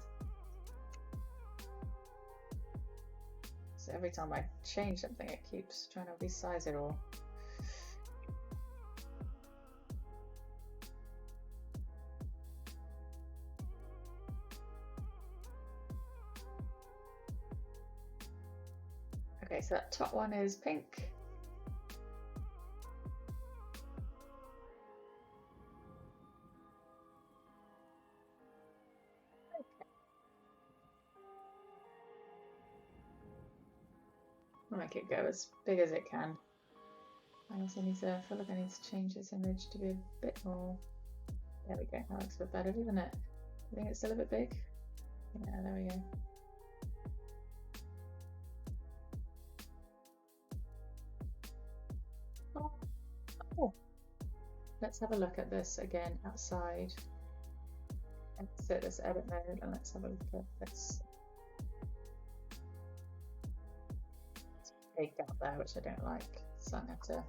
So every time I change something, it keeps trying to resize it all. Okay, so that top one is pink. I'll make it go as big as it can. I also need to, I feel like I need to change this image to be a bit more. There we go, that looks a bit better, doesn't it? I think it's still a bit big. Yeah, there we go. Oh. Let's have a look at this again outside. Exit this edit mode and let's have a look at this. Big gap there, which I don't like, so I'm going to have to.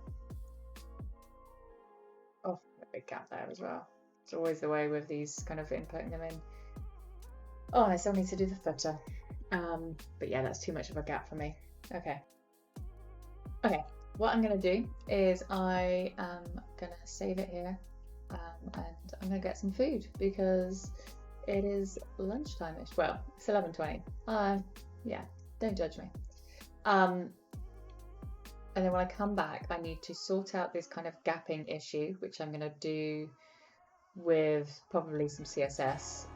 Oh, a big gap there as well. It's always the way with these kind of inputting them in. Oh, I still need to do the footer. But yeah, that's too much of a gap for me. Okay. Okay, what I'm going to do is I am going to save it here, and I'm going to get some food because it is lunchtime-ish. Well, it's 11:20. Yeah, don't judge me. And then when I come back, I need to sort out this kind of gapping issue, which I'm going to do with probably some CSS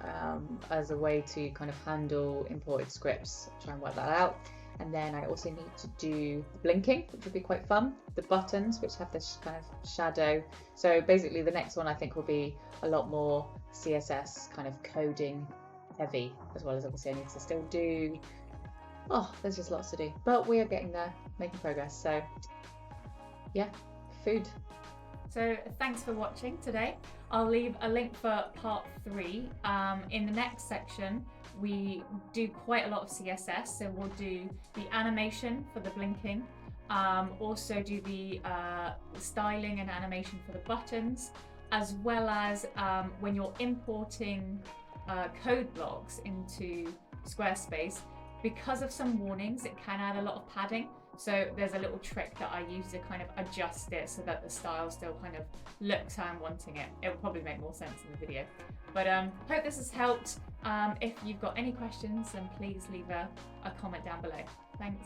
as a way to kind of handle imported scripts, try and work that out. And then I also need to do the blinking, which would be quite fun, the buttons, which have this kind of shadow. So basically the next one I think will be a lot more CSS kind of coding heavy, as well as obviously I need to still do. Oh, there's just lots to do, but we are getting there, making progress. So yeah, food. So thanks for watching today. I'll leave a link for part 3. In the next section, we do quite a lot of CSS, so we'll do the animation for the blinking, also do the styling and animation for the buttons, as well as when you're importing code blocks into Squarespace, because of some warnings, it can add a lot of padding. So there's a little trick that I use to kind of adjust it so that the style still kind of looks how I'm wanting it. It will probably make more sense in the video. But hope this has helped. If you've got any questions, then please leave a comment down below. Thanks.